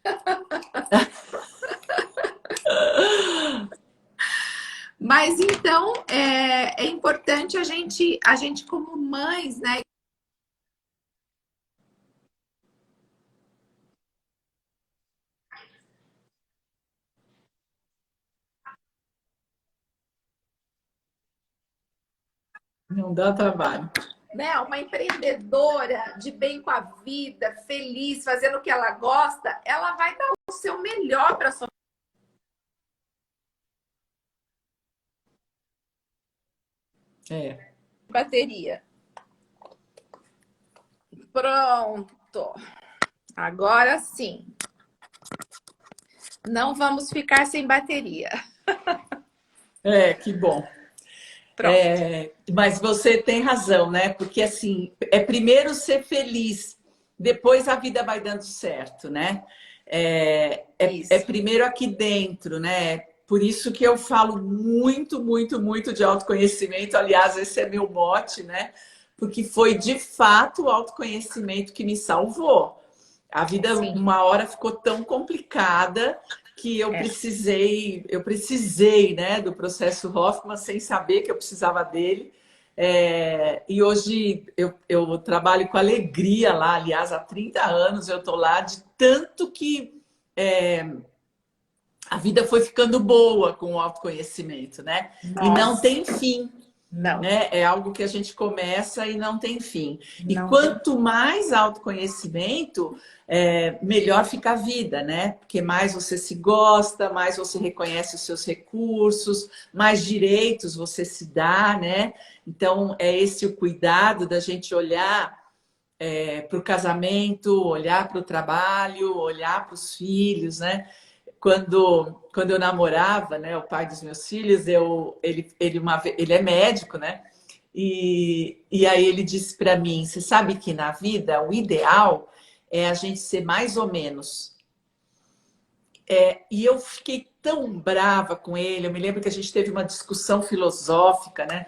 Mas então é importante a gente como mães, né? Não dá trabalho. Uma empreendedora de bem com a vida, feliz, fazendo o que ela gosta, ela vai dar o seu melhor para sua É. bateria. Pronto. Agora sim. Não vamos ficar sem bateria. Que bom. Pronto. Mas você tem razão, né? Porque assim, é primeiro ser feliz, depois a vida vai dando certo, né? É Isso. primeiro aqui dentro, né? Por isso que eu falo muito, muito, muito de autoconhecimento. Aliás, esse é meu mote, né? Porque foi de fato o autoconhecimento que me salvou. A vida Sim. uma hora ficou tão complicada que É. eu precisei, né, do processo Hoffman sem saber que eu precisava dele. E hoje eu trabalho com alegria lá, aliás, há 30 anos eu estou lá, de tanto que a vida foi ficando boa com o autoconhecimento, né? E não Nossa, tem fim, não, né? É algo que a gente começa e não tem fim. E não tem. quanto mais autoconhecimento, melhor fica a vida, né? Porque mais você se gosta, mais você reconhece os seus recursos, mais direitos você se dá, né? Então, é esse o cuidado da gente olhar para o casamento, olhar para o trabalho, olhar para os filhos, né? Quando eu namorava, né, o pai dos meus filhos, ele é médico, né? E aí ele disse para mim, você sabe que na vida o ideal é a gente ser mais ou menos. E eu fiquei tão brava com ele. Eu me lembro que a gente teve uma discussão filosófica, né?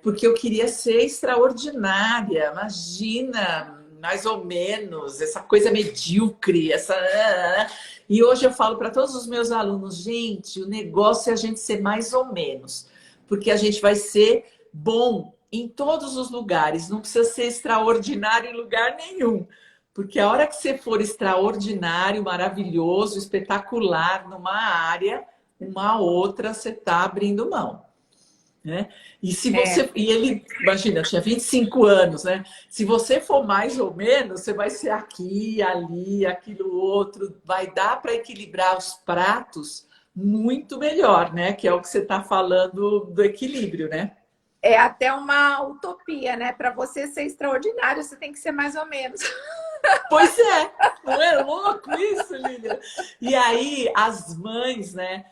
Porque eu queria ser extraordinária. Imagina, mais ou menos, essa coisa medíocre, essa. E hoje eu falo para todos os meus alunos, gente, o negócio é a gente ser mais ou menos, porque a gente vai ser bom em todos os lugares, não precisa ser extraordinário em lugar nenhum. Porque a hora que você for extraordinário, maravilhoso, espetacular numa área, uma outra você está abrindo mão, né? E se É, você. E ele, imagina, tinha 25 anos, né? Se você for mais ou menos, você vai ser aqui, ali, aquilo outro, vai dar para equilibrar os pratos muito melhor, né? Que é o que você está falando do equilíbrio, né? é até uma utopia, né? Para você ser extraordinário, você tem que ser mais ou menos. Pois é, não é louco isso, Lilian? E aí, as mães, né,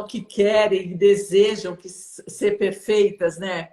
que querem e desejam ser perfeitas, né? Que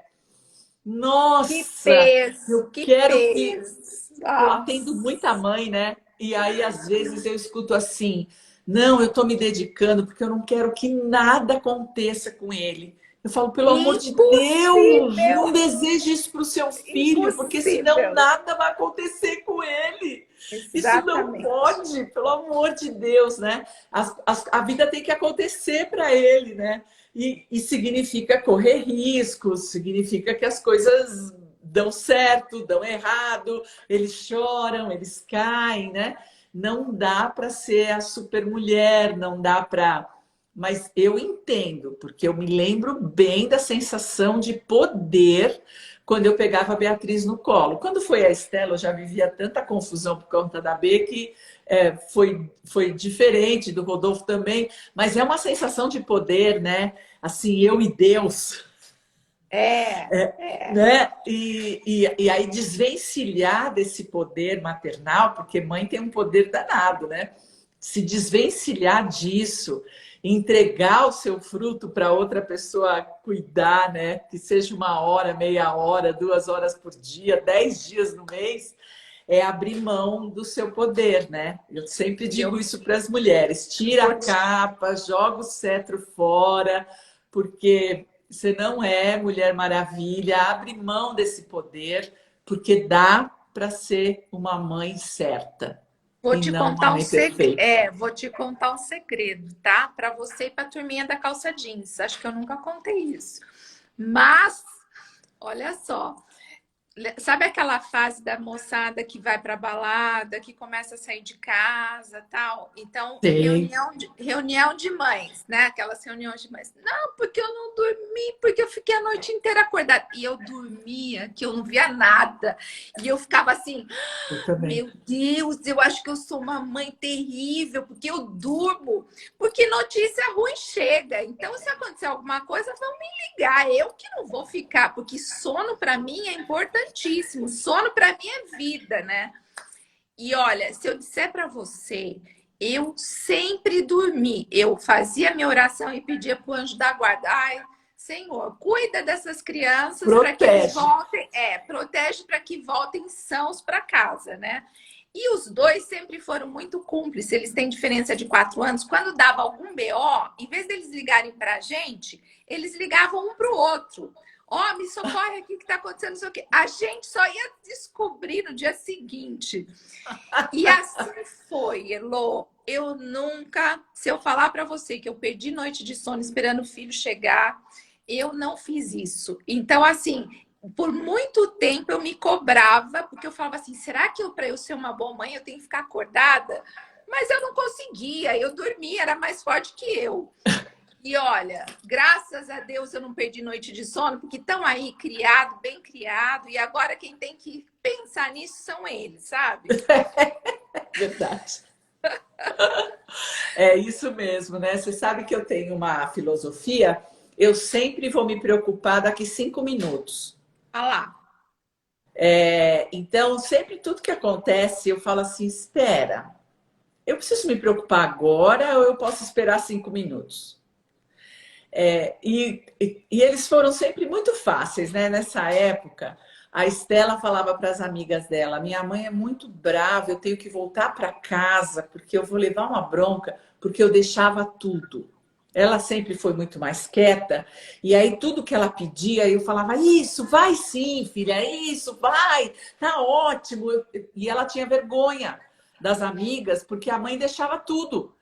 Nossa, peso, eu que quero que. peso. Eu atendo muita Nossa. mãe, né? E aí, às vezes, eu escuto assim: não, eu tô me dedicando porque eu não quero que nada aconteça com ele. Eu falo, pelo amor de Deus, Impossível, não deseje isso para o seu filho, porque senão impossível. nada vai acontecer com ele. Isso não Exatamente. pode, pelo amor de Deus, né? A vida tem que acontecer para ele, né? E significa correr riscos, significa que as coisas dão certo, dão errado, eles choram, eles caem, né? Não dá para ser a super mulher, não dá para. Mas eu entendo, porque eu me lembro bem da sensação de poder quando eu pegava a Beatriz no colo. Quando foi a Estela, eu já vivia tanta confusão por conta da B que foi diferente, do Rodolfo também, mas é uma sensação de poder, né? Assim, eu e Deus, É, é. né? E aí desvencilhar desse poder maternal, porque mãe tem um poder danado, né? Se desvencilhar disso, entregar o seu fruto para outra pessoa cuidar, né? Que seja 1 hora, meia hora, 2 horas por dia, 10 dias no mês, é abrir mão do seu poder, né? Eu sempre E eu digo isso para as mulheres: tira a vou te, capa, joga o cetro fora, porque você não é Mulher Maravilha, abre mão desse poder, porque dá para ser uma mãe certa vou e te não uma contar um mãe segredo. perfeita. Vou te contar um segredo, tá? Para você e para a turminha da calça jeans. Acho que eu nunca contei isso. Mas, olha só. Sabe aquela fase da moçada que vai para balada, que começa a sair de casa, tal? Então, Sei. reunião de mães, né? Aquelas reuniões de mães. Não, porque eu não dormi, porque eu fiquei a noite inteira acordada. E eu dormia, que eu não via nada. E eu ficava assim, Eu também. meu Deus, eu acho que eu sou uma mãe terrível, porque eu durmo. Porque notícia ruim chega. Então, se acontecer alguma coisa, vão me ligar. Eu que não vou ficar, porque sono para mim é importantíssimo. Sono para mim é vida, né? E olha, se eu disser para você, eu sempre dormi. Eu fazia minha oração e pedia para o anjo da guarda. Ai, Senhor, cuida dessas crianças para que eles Protege. voltem. Protege para que voltem sãos para casa, né? E os dois sempre foram muito cúmplices. Eles têm diferença de 4 anos. Quando dava algum BO, em vez deles ligarem para a gente, eles ligavam um para o outro. Ó, me socorre aqui que está acontecendo, não sei o quê. A gente só ia descobrir no dia seguinte. E assim foi, Elô. Eu nunca, se eu falar para você que eu perdi noite de sono esperando o filho chegar, eu não fiz isso. Então, assim, por muito tempo eu me cobrava, porque eu falava assim, será que para eu ser uma boa mãe eu tenho que ficar acordada? Mas eu não conseguia, eu dormia, era mais forte que eu. E olha, graças a Deus eu não perdi noite de sono, porque estão aí criado, bem criado, e agora quem tem que pensar nisso são eles, sabe? Verdade. É isso mesmo, né? Você sabe que eu tenho uma filosofia, eu sempre vou me preocupar daqui 5 minutos. Olha lá. Então, sempre tudo que acontece, eu falo assim: espera, eu preciso me preocupar agora ou eu posso esperar 5 minutos? E eles foram sempre muito fáceis, né? Nessa época, a Estela falava para as amigas dela: minha mãe é muito brava, eu tenho que voltar para casa porque eu vou levar uma bronca, porque eu deixava tudo. Ela sempre foi muito mais quieta, e aí tudo que ela pedia, eu falava: isso, vai sim, filha, isso, vai, tá ótimo. E ela tinha vergonha das amigas, porque a mãe deixava tudo.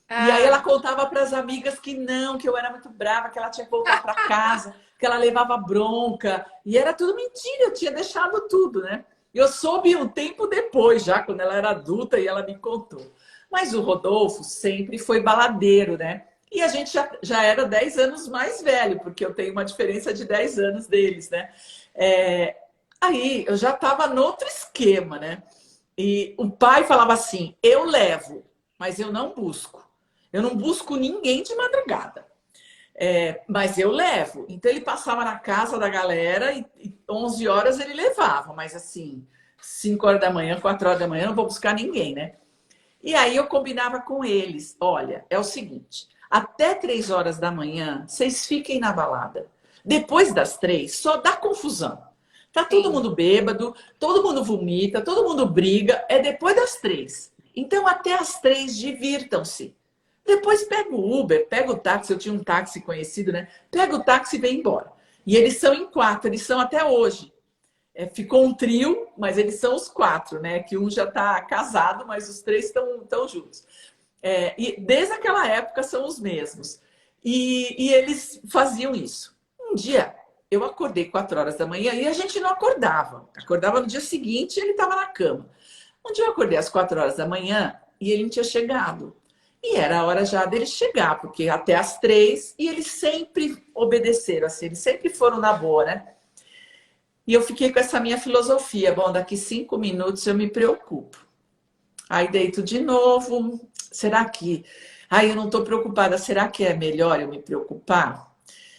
E aí ela Ah, contava para as amigas que não, que eu era muito brava, que ela tinha que voltar para casa, que ela levava bronca. E era tudo mentira, eu tinha deixado tudo, né? Eu soube um tempo depois, já quando ela era adulta, e ela me contou. Mas o Rodolfo sempre foi baladeiro, né? E a gente já era 10 anos mais velho, porque eu tenho uma diferença de 10 anos deles, né? É, Aí eu já estava no outro esquema, né? E o pai falava assim: eu levo, mas eu não busco. Eu não busco ninguém de madrugada. Mas eu levo. Então ele passava na casa da galera e 11 horas ele levava. Mas assim, 5 horas da manhã, 4 horas da manhã, eu não vou buscar ninguém, né? E aí eu combinava com eles: olha, é o seguinte, até 3 horas da manhã, vocês fiquem na balada. Depois das 3, só dá confusão. Tá todo sim. mundo bêbado, todo mundo vomita, todo mundo briga. É depois das 3. Então, até as 3, divirtam-se. Depois pega o Uber, pega o táxi. Eu tinha um táxi conhecido, né? Pega o táxi e vem embora. E eles são em 4, eles são até hoje. Ficou um trio, mas eles são os 4, né? Que um já está casado, mas os 3 estão juntos. E desde aquela época são os mesmos. E eles faziam isso. Um dia eu acordei 4 horas da manhã e a gente não acordava. Acordava no dia seguinte e ele estava na cama. Um dia eu acordei às 4 horas da manhã e ele não tinha chegado. E era a hora já dele chegar, porque até às 3, e eles sempre obedeceram, assim, eles sempre foram na boa, né? E eu fiquei com essa minha filosofia: bom, daqui 5 minutos eu me preocupo. Aí deito de novo. Será que. Ai, eu não estou preocupada. Será que é melhor eu me preocupar?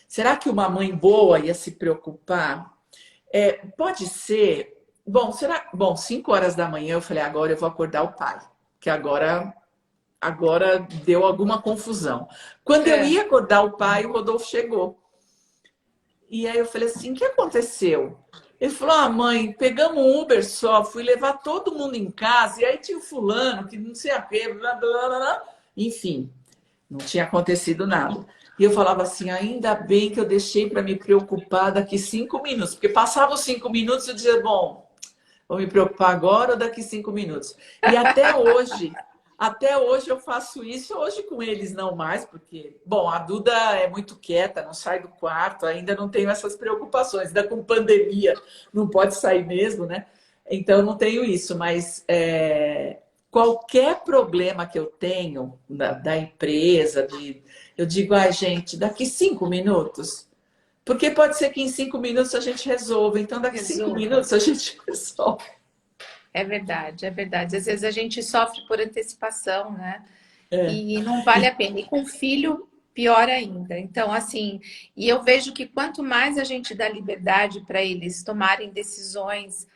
Será que uma mãe boa ia se preocupar? Pode ser. Bom, 5 horas da manhã eu falei: agora eu vou acordar o pai, que agora deu alguma confusão. Quando eu É. ia acordar o pai, o Rodolfo chegou. E aí eu falei assim: o que aconteceu? Ele falou: ah, mãe, pegamos um Uber só, fui levar todo mundo em casa, e aí tinha o fulano, que não sei a quê, blá, blá, blá, blá. Enfim, não tinha acontecido nada. E eu falava assim: ainda bem que eu deixei para me preocupar daqui 5 minutos, porque passavam os 5 minutos e eu dizia: bom, vou me preocupar agora ou daqui 5 minutos? E até hoje eu faço isso, hoje com eles não mais, porque, bom, a Duda é muito quieta, não sai do quarto, ainda não tenho essas preocupações, ainda com pandemia, não pode sair mesmo, né? Então não tenho isso, mas qualquer problema que eu tenho da empresa, eu digo: ai, gente, daqui 5 minutos. Porque pode ser que em 5 minutos a gente resolva. Então, daqui cinco Resolva. minutos a gente resolve. É verdade, é verdade. Às vezes a gente sofre por antecipação, né? É. E não vale E a pena. E com filho, pior ainda. Então, assim, e eu vejo que quanto mais a gente dá liberdade para eles tomarem decisões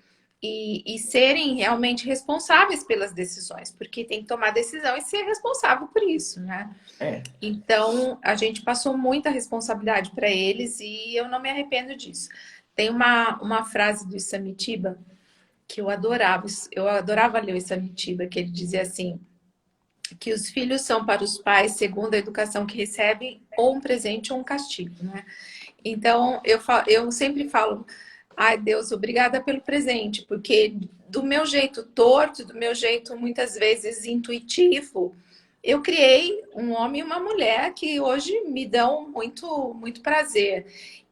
e serem realmente responsáveis pelas decisões, porque tem que tomar decisão e ser responsável por isso, né? É. Então, a gente passou muita responsabilidade para eles e eu não me arrependo disso. Tem uma frase do Samitiba que eu adorava ler o Samitiba, que ele dizia assim, que os filhos são para os pais, segundo a educação que recebem, ou um presente ou um castigo, né? Então, eu sempre falo: ai, Deus, obrigada pelo presente, porque do meu jeito torto, do meu jeito muitas vezes intuitivo, eu criei um homem e uma mulher que hoje me dão muito, muito prazer.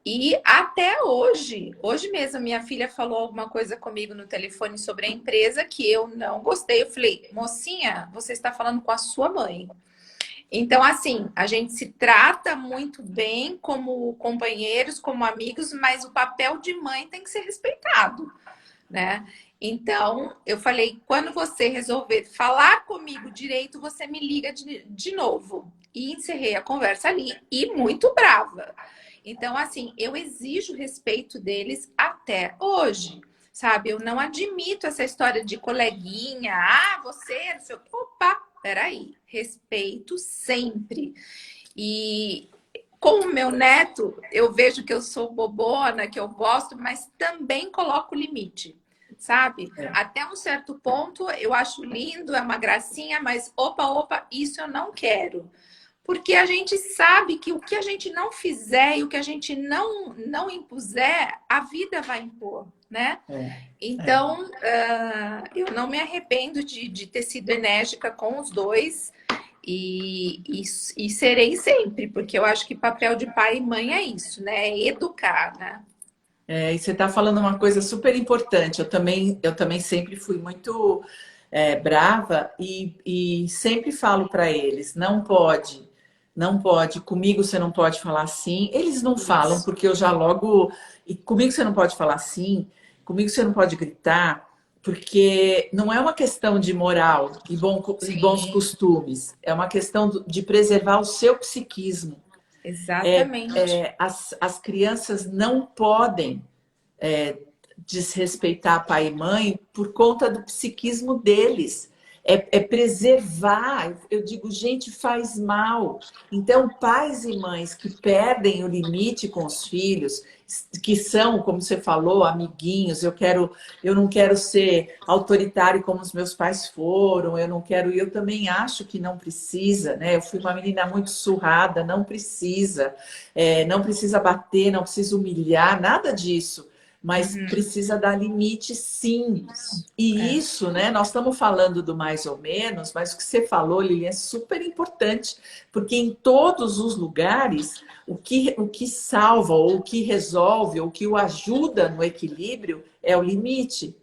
E até hoje mesmo, minha filha falou alguma coisa comigo no telefone sobre a empresa que eu não gostei. Eu falei, mocinha, você está falando com a sua mãe. Então, assim, a gente se trata muito bem como companheiros, como amigos, mas o papel de mãe tem que ser respeitado, né? Então, eu falei, quando você resolver falar comigo direito, você me liga de novo. E encerrei a conversa ali, e muito brava. Então, assim, eu exijo respeito deles até hoje, sabe? Eu não admito essa história de coleguinha, você, não sei o quê. Opa, peraí, respeito sempre. E com o meu neto, eu vejo que eu sou bobona, que eu gosto, mas também coloco limite, sabe? É. Até um certo ponto eu acho lindo, é uma gracinha, mas opa, isso eu não quero. Porque a gente sabe que o que a gente não fizer e o que a gente não impuser, a vida vai impor, né? É, é. Então, eu não me arrependo de ter sido enérgica com os dois e serei sempre, porque eu acho que papel de pai e mãe é isso, né? É educar, né? E você está falando uma coisa super importante. Eu também sempre fui muito brava e sempre falo para eles: não pode, não pode, comigo você não pode falar assim. Eles não falam, Isso. porque eu já logo. E comigo você não pode falar assim, comigo você não pode gritar, porque não é uma questão de moral e bons Sim, costumes, é uma questão de preservar o seu psiquismo. exatamente. As crianças não podem desrespeitar pai e mãe por conta do psiquismo deles. É preservar. Eu digo, gente, faz mal. Então, pais e mães que perdem o limite com os filhos, que são, como você falou, amiguinhos, eu não quero ser autoritário como os meus pais foram, eu não quero, eu também acho que não precisa, né? Eu fui uma menina muito surrada, não precisa, não precisa bater, não precisa humilhar, nada disso, mas Uhum. precisa dar limite, sim. Isso. E É. isso, né? Nós estamos falando do mais ou menos, mas o que você falou, Lili, é super importante, porque em todos os lugares, o que salva, ou o que resolve, ou o que o ajuda no equilíbrio é o limite.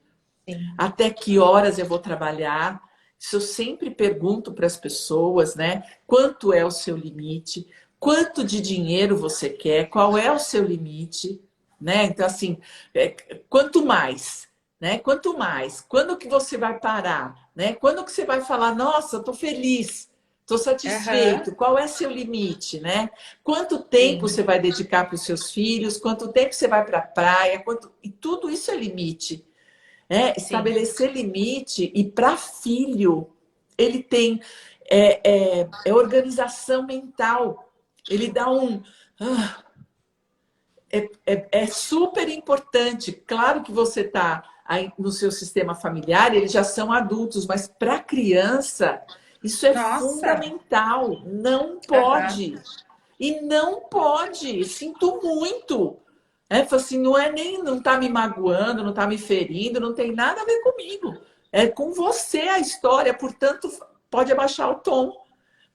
Sim. Até que horas eu vou trabalhar? Isso eu sempre pergunto para as pessoas, né? Quanto é o seu limite? Quanto de dinheiro você quer? Qual é o seu limite? Né? Então, assim, é, quanto mais, né? Quanto mais? Quando que você vai parar? Né? Quando que você vai falar, nossa, estou feliz, estou Aham. satisfeito? Qual é seu limite, né? Quanto tempo Sim. você vai dedicar para os seus filhos? Quanto tempo você vai para a praia? E tudo isso é limite. Sim. Estabelecer limite e para filho ele tem organização mental. Ele dá um ah, é super importante. Claro que você está aí no seu sistema familiar, eles já são adultos, mas para criança isso é Nossa. fundamental. Não Aham. pode. E não pode. Sinto muito. Fala assim, não é nem, não tá me magoando, não tá me ferindo, não tem nada a ver comigo. É com você a história, portanto, pode abaixar o tom,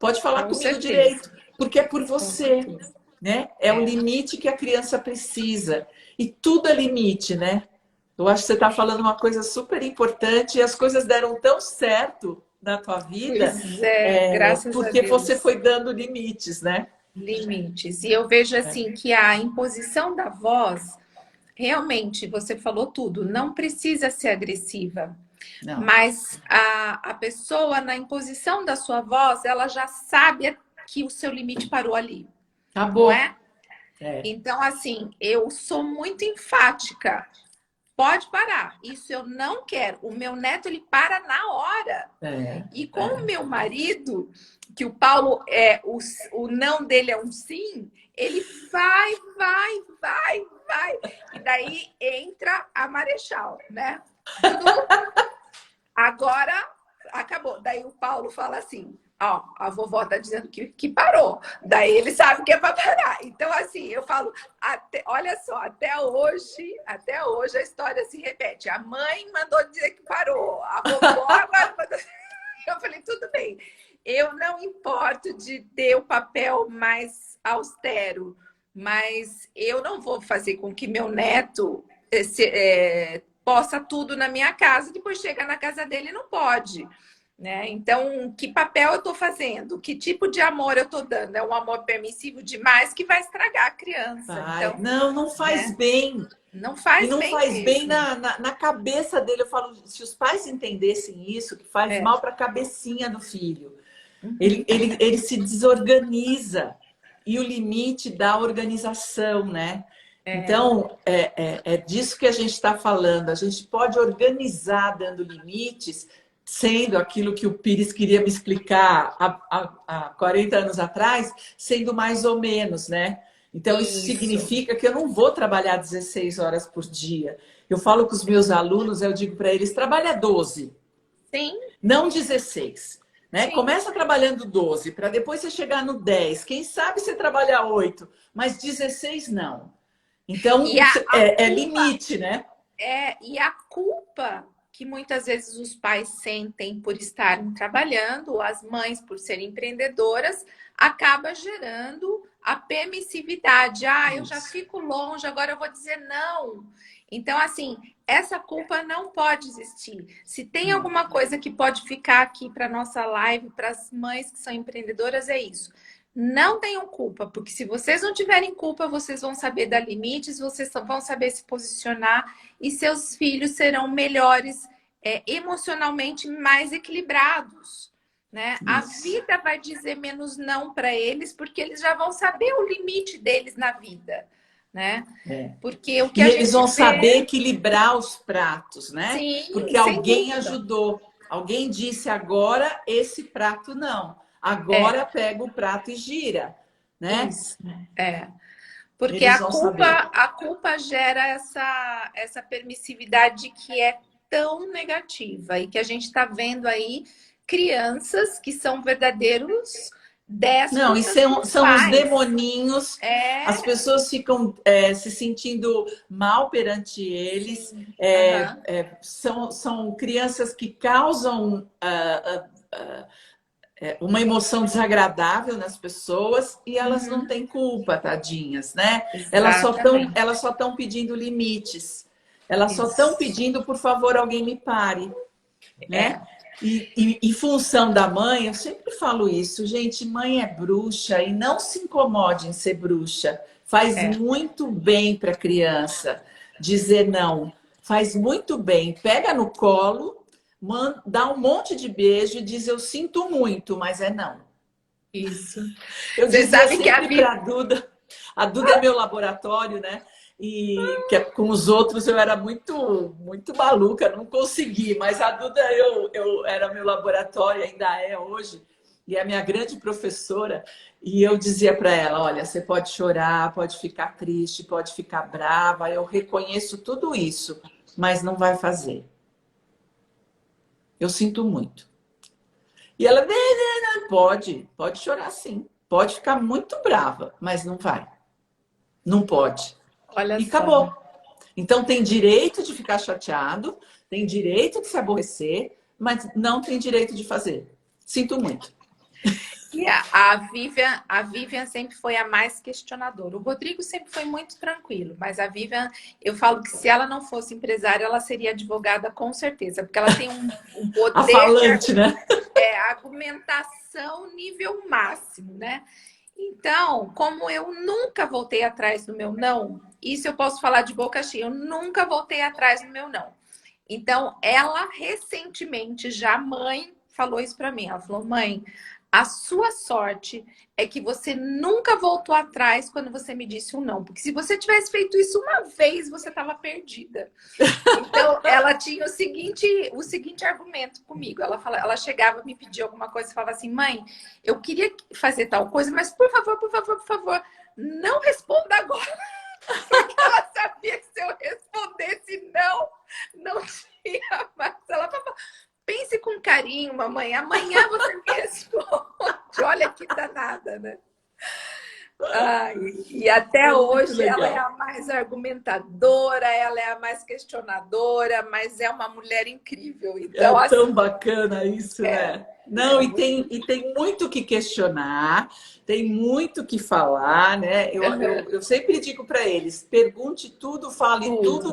pode falar Com comigo certeza. direito, porque é por Com você, certeza. né? É o É. limite que a criança precisa. E tudo é limite, né? Eu acho que você está falando uma coisa super importante e as coisas deram tão certo na tua vida, Pois é, graças a porque você Deus. foi dando limites, né? Limites. E eu vejo É. assim que a imposição da voz, realmente, você falou tudo, não precisa ser agressiva. Não, Mas a pessoa, na imposição da sua voz, ela já sabe que o seu limite parou ali, não acabou. é? É, Então, assim, eu sou muito enfática. Pode parar. Isso eu não quero. O meu neto, ele para na hora. é, E com o é. meu marido, que o Paulo, o não dele é um sim, ele vai. E daí entra a Marechal, né? Dudu, agora acabou. Daí o Paulo fala assim: ó, a vovó tá dizendo que parou. Daí ele sabe que é para parar. Então, assim, eu falo, olha só, até hoje a história se repete. A mãe mandou dizer que parou, a vovó agora mandou. Eu falei, tudo bem. Eu não importo de ter o papel mais austero, mas eu não vou fazer com que meu neto possa tudo na minha casa, depois chega na casa dele e não pode. Né? Então, que papel eu estou fazendo? Que tipo de amor eu estou dando? É um amor permissivo demais que vai estragar a criança. Vai. Então, Não, não faz né? bem. Não E faz não bem faz bem mesmo. na cabeça dele. Eu falo, se os pais entendessem isso, que faz É. mal para a cabecinha do filho. Uhum. Ele se desorganiza. E o limite da organização, né? É. Então, é disso que a gente está falando. A gente pode organizar dando limites, sendo aquilo que o Pires queria me explicar há 40 anos atrás, sendo mais ou menos, né? Então, isso Isso. significa que eu não vou trabalhar 16 horas por dia. Eu falo com os meus alunos, eu digo para eles, trabalha 12, Sim, não 16. Né? sim. Começa trabalhando 12, para depois você chegar no 10. Quem sabe você trabalha 8, mas 16 não. Então, E a é culpa limite, né? e a culpa que muitas vezes os pais sentem por estarem trabalhando, as mães por serem empreendedoras, acaba gerando a permissividade. Ah, eu já Isso. fico longe, agora eu vou dizer não. Então, assim, essa culpa não pode existir. Se tem Não. alguma coisa que pode ficar aqui para nossa live, para as mães que são empreendedoras, é isso. Não tenham culpa, porque se vocês não tiverem culpa, vocês vão saber dar limites, vocês vão saber se posicionar e seus filhos serão melhores, emocionalmente mais equilibrados. Né? A Isso. vida vai dizer menos não para eles, porque eles já vão saber o limite deles na vida. Né? É. Porque o que E a eles gente vão saber vê, equilibrar os pratos, né? sim, Porque sem alguém dúvida. ajudou. Alguém disse agora esse prato não. É, Agora pega o prato e gira, né? isso. É. Porque Eles vão saber. a culpa gera essa permissividade que é tão negativa e que a gente está vendo aí crianças que são verdadeiros Não, e déspotas com os são os pais. demoninhos. As É, pessoas ficam se sentindo mal perante eles. sim. Aham. São crianças que causam uma emoção desagradável nas pessoas e elas não Uhum. têm culpa, tadinhas, né? Exatamente. Elas só estão pedindo limites. Elas só estão Isso. pedindo, por favor, alguém me pare, né? É, E em função da mãe, eu sempre falo isso, gente, mãe é bruxa e não se incomode em ser bruxa. Faz é. muito bem para a criança dizer não. Faz muito bem. Pega no colo, dá um monte de beijo e diz eu sinto muito, mas é não. Isso. Eu Você dizia sabe que sempre para a Duda é meu laboratório, né? E que com os outros eu era muito maluca, não consegui, mas a Duda eu era meu laboratório, ainda é hoje, e é a minha grande professora. E eu dizia para ela: olha, você pode chorar, pode ficar triste, pode ficar brava, eu reconheço tudo isso, mas não vai fazer. Eu sinto muito. E ela: pode chorar sim, pode ficar muito brava, mas não vai, não pode. olha E só, né? acabou. Então tem direito de ficar chateado, tem direito de se aborrecer, mas não tem direito de fazer. Sinto muito. E a Vivian sempre foi a mais questionadora. O Rodrigo sempre foi muito tranquilo, mas a Vivian, eu falo que se ela não fosse empresária, ela seria advogada com certeza, porque ela tem um A poder de falante, né? argumentação nível máximo, né? Então, como eu nunca voltei atrás do meu não, isso eu posso falar de boca cheia, eu nunca voltei atrás do meu não. Então, ela recentemente, já mãe, falou isso para mim. Ela falou: mãe, a sua sorte é que você nunca voltou atrás quando você me disse um não. Porque se você tivesse feito isso uma vez, você estava perdida. Então, ela tinha o seguinte argumento comigo. Ela chegava, me pedia alguma coisa e falava assim: mãe, eu queria fazer tal coisa, mas por favor, por favor, não responda agora. Porque ela sabia que se eu respondesse não, não tinha mais. Ela falava: pense com carinho, mamãe. Amanhã você me responde. Olha que danada, né? Ai, e até Foi muito hoje ela é legal. a mais argumentadora, ela é a mais questionadora, mas é uma mulher incrível. É Então, tão assim, bacana isso, né? Não, é muito. e tem muito o que questionar, tem muito o que falar, né? Aham, Eu sempre digo para eles: pergunte tudo, fale tudo, tudo.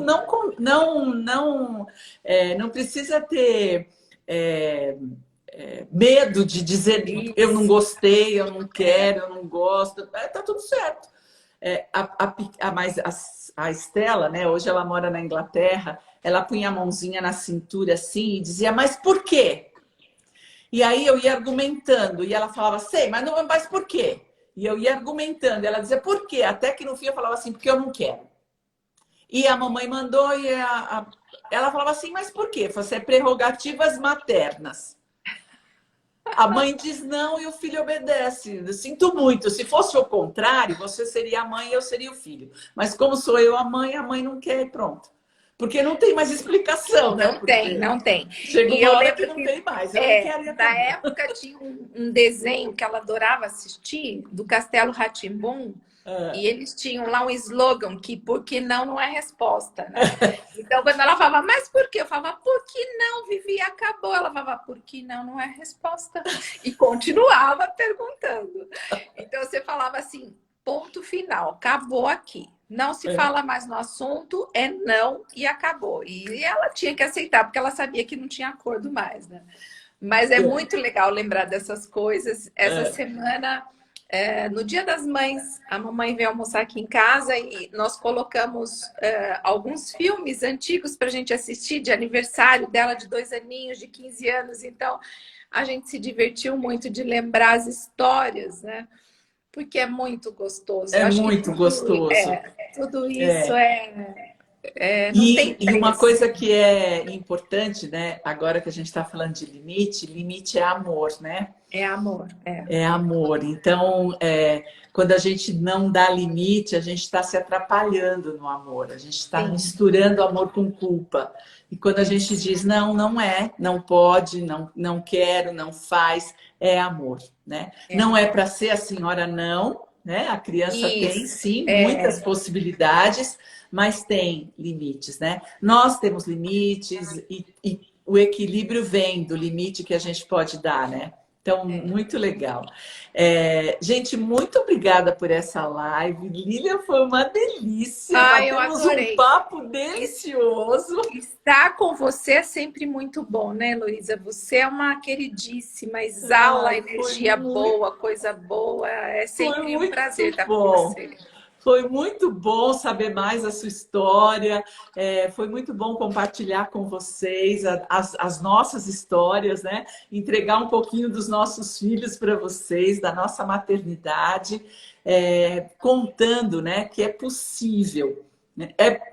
não precisa ter é, medo de dizer eu não Isso. gostei, eu não quero, eu não gosto. Tá tudo certo. A Estela, né? Hoje ela mora na Inglaterra. Ela punha a mãozinha na cintura assim e dizia: mas por quê? E aí eu ia argumentando e ela falava: sei, mas não, mas por quê? E eu ia argumentando. E ela dizia: por quê? Até que no fim eu falava assim: porque eu não quero. E a mamãe mandou e ela falava assim: mas por quê? Você é prerrogativas maternas. A mãe diz não e o filho obedece. Eu sinto muito. Se fosse o contrário, você seria a mãe e eu seria o filho. Mas como sou eu a mãe não quer e pronto. Porque não tem mais explicação, né? Não tem, Porque não tem. chega E uma eu hora que lembro não que tem mais. Eu não quero e na acabou. época tinha um desenho que ela adorava assistir, do Castelo rá tim e eles tinham lá um slogan que por que não não é resposta, né? Então, quando ela falava, mas por quê? Eu falava, por que não, Vivi? Acabou. Ela falava, por que não não é resposta? E continuava perguntando. Então, você falava assim, ponto final, acabou aqui. Não se É, fala mais no assunto, é não e acabou. E ela tinha que aceitar, porque ela sabia que não tinha acordo mais, né? Mas é é, muito legal lembrar dessas coisas. Essa é. semana, no Dia das Mães, a mamãe veio almoçar aqui em casa e nós colocamos alguns filmes antigos para a gente assistir de aniversário dela de 2 aninhos, de 15 anos. Então, a gente se divertiu muito de lembrar as histórias, né? Porque é muito gostoso. Eu É acho que muito gostoso. tudo isso É. não tem E uma preço. coisa que é importante, né? Agora que a gente está falando de limite, limite é amor, né? É amor, é. É amor. Então, quando a gente não dá limite, a gente está se atrapalhando no amor, a gente está Sim, misturando amor com culpa. E quando a gente isso. diz não, não é, não pode, não quero, não faz, é amor, né? É Não é amor. para ser a senhora não, né? A criança tem Isso. sim muitas É, possibilidades, mas tem limites, né? Nós temos limites e o equilíbrio vem do limite que a gente pode dar, né? Então, é. muito legal. Gente, muito obrigada por essa live. Lilian, foi uma delícia. Ah, eu Batemos um adorei. papo Es- delicioso. Estar com você é sempre muito bom, né, Luísa? Você é uma queridíssima, exala Ai, energia boa, coisa boa. É foi sempre um prazer muito estar com bom. você. Foi muito bom saber mais a sua história. Foi muito bom compartilhar com vocês as nossas histórias, né? Entregar um pouquinho dos nossos filhos para vocês, da nossa maternidade, contando, né, que é possível.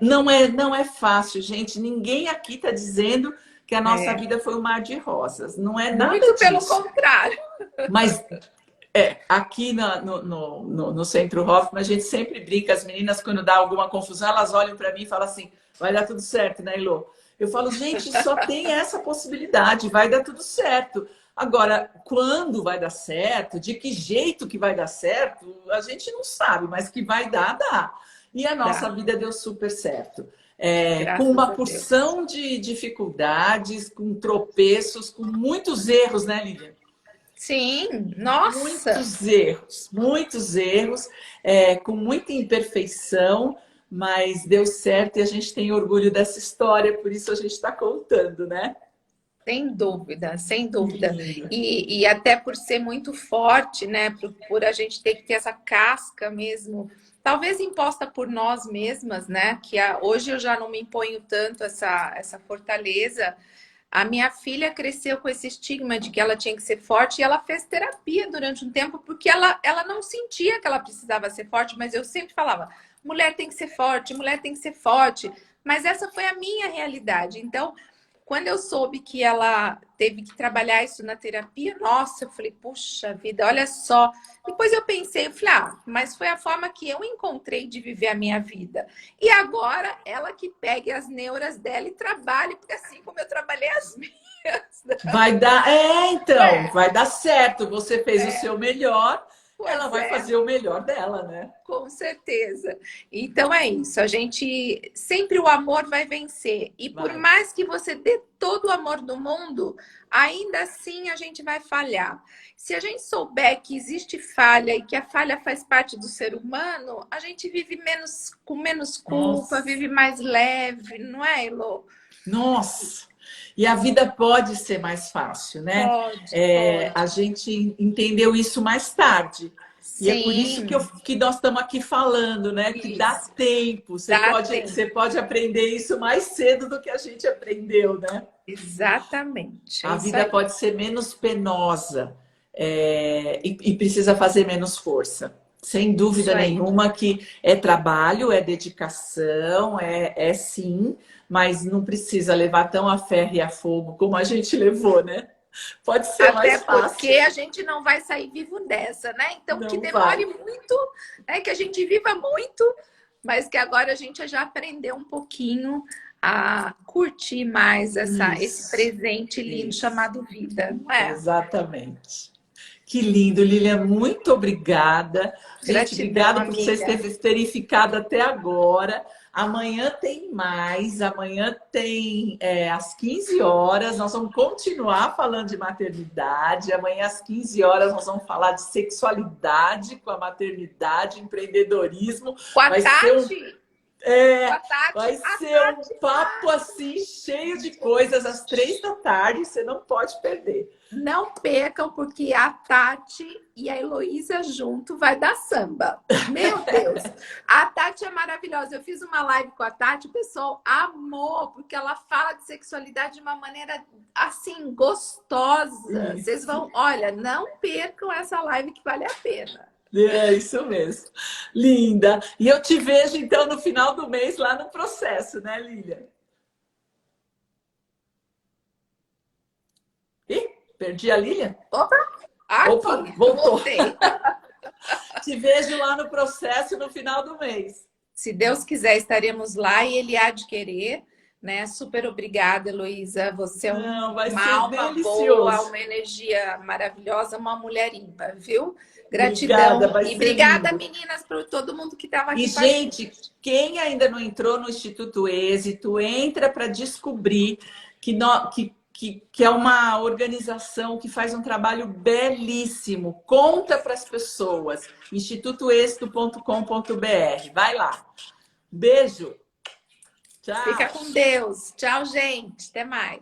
Não é fácil, gente. Ninguém aqui está dizendo que a nossa É, vida foi um mar de rosas. Não é nada muito pelo disso. contrário. Mas aqui no Centro Hoffman, a gente sempre brinca, as meninas, quando dá alguma confusão, elas olham para mim e falam assim: vai dar tudo certo, né, Ilô? Eu falo, gente, só tem essa possibilidade, vai dar tudo certo. Agora, quando vai dar certo, de que jeito que vai dar certo, a gente não sabe, mas que vai dar, dá. E a nossa Dá, vida deu super certo. Com graças uma a Deus. porção de dificuldades, com tropeços, com muitos erros, né, Lívia? Sim, nossa, Muitos erros, com muita imperfeição, mas deu certo e a gente tem orgulho dessa história, por isso a gente está contando, né? sem dúvida, sem Que dúvida. lindo. E até por ser muito forte, né? Por a gente ter que ter essa casca mesmo, talvez imposta por nós mesmas, né? Hoje eu já não me imponho tanto essa fortaleza. A minha filha cresceu com esse estigma de que ela tinha que ser forte e ela fez terapia durante um tempo porque ela não sentia que ela precisava ser forte, mas eu sempre falava: mulher tem que ser forte, mulher tem que ser forte. Mas essa foi a minha realidade. Então, quando eu soube que ela teve que trabalhar isso na terapia, nossa, eu falei, puxa vida, olha só. Depois eu pensei, eu falei, mas foi a forma que eu encontrei de viver a minha vida. E agora ela que pegue as neuras dela e trabalhe, porque assim como eu trabalhei as minhas. Vai dar, então, É, vai dar certo. Você fez o seu melhor ela Pois vai é. fazer o melhor dela, né? Com certeza. Então é isso. A gente sempre o amor vai vencer. E por Vai. mais que você dê todo o amor do mundo, ainda assim a gente vai falhar. Se a gente souber que existe falha e que a falha faz parte do ser humano, a gente vive menos com menos culpa, Nossa, vive mais leve, não é, Elô? nossa! E a vida pode ser mais fácil, né? Pode, pode. A gente entendeu isso mais tarde. E é por isso Sim, que nós estamos aqui falando, né? Que dá isso. tempo. Dá tempo. Você pode aprender isso mais cedo do que a gente aprendeu, né? Exatamente. É A isso vida aí. pode ser menos penosa, e precisa fazer menos força. Sem dúvida Isso aí. nenhuma que é trabalho, é dedicação, é sim, mas não precisa levar tão a ferro e a fogo como a gente levou, né? Pode ser Até mais porque fácil. a gente não vai sair vivo dessa, né? Então, que Não vai. demore muito, né? Que a gente viva muito, mas que agora a gente já aprendeu um pouquinho a curtir mais esse Isso, presente lindo isso. chamado vida, não é? Exatamente. Que lindo, Lilian. Muito obrigada. Gente, Gratidão, obrigada por vocês amiga. terem ficado até agora. Amanhã tem mais. Amanhã tem às 15 horas. Nós vamos continuar falando de maternidade. Amanhã, às 15 horas, nós vamos falar de sexualidade com a maternidade, empreendedorismo. Com a Vai ser um Tati, com é, a Tati, vai a ser um Tati papo assim, cheio de coisas, às 3 da tarde, você não pode perder. não percam, porque a Tati e a Heloísa junto vai dar samba. Meu Deus! A Tati é maravilhosa. Eu fiz uma live com a Tati, o pessoal amou, porque ela fala de sexualidade de uma maneira assim, gostosa. Vocês Isso, vão, olha, não percam essa live que vale a pena. é isso mesmo. Linda. E eu te vejo, então, no final do mês, lá no processo, né, Lilian? Ih, perdi a Lilian? Opa, Opa, aqui, eu voltou. voltei. Te vejo lá no processo no final do mês. Se Deus quiser, estaremos lá e Ele há de querer, né? Super obrigada, Heloísa. Você é Não, vai uma ser alma boa, delicioso. uma energia maravilhosa, uma mulher ímpar, viu? Obrigada, Gratidão vai e ser obrigada, lindo. meninas, por todo mundo que estava E, aqui com a gente, gente. quem ainda não entrou no Instituto Êxito, entra para descobrir que é uma organização que faz um trabalho belíssimo. Conta para as pessoas. institutoexito.com.br. Vai lá. Beijo. Fica Tchau. com Deus. Tchau, gente. Até mais.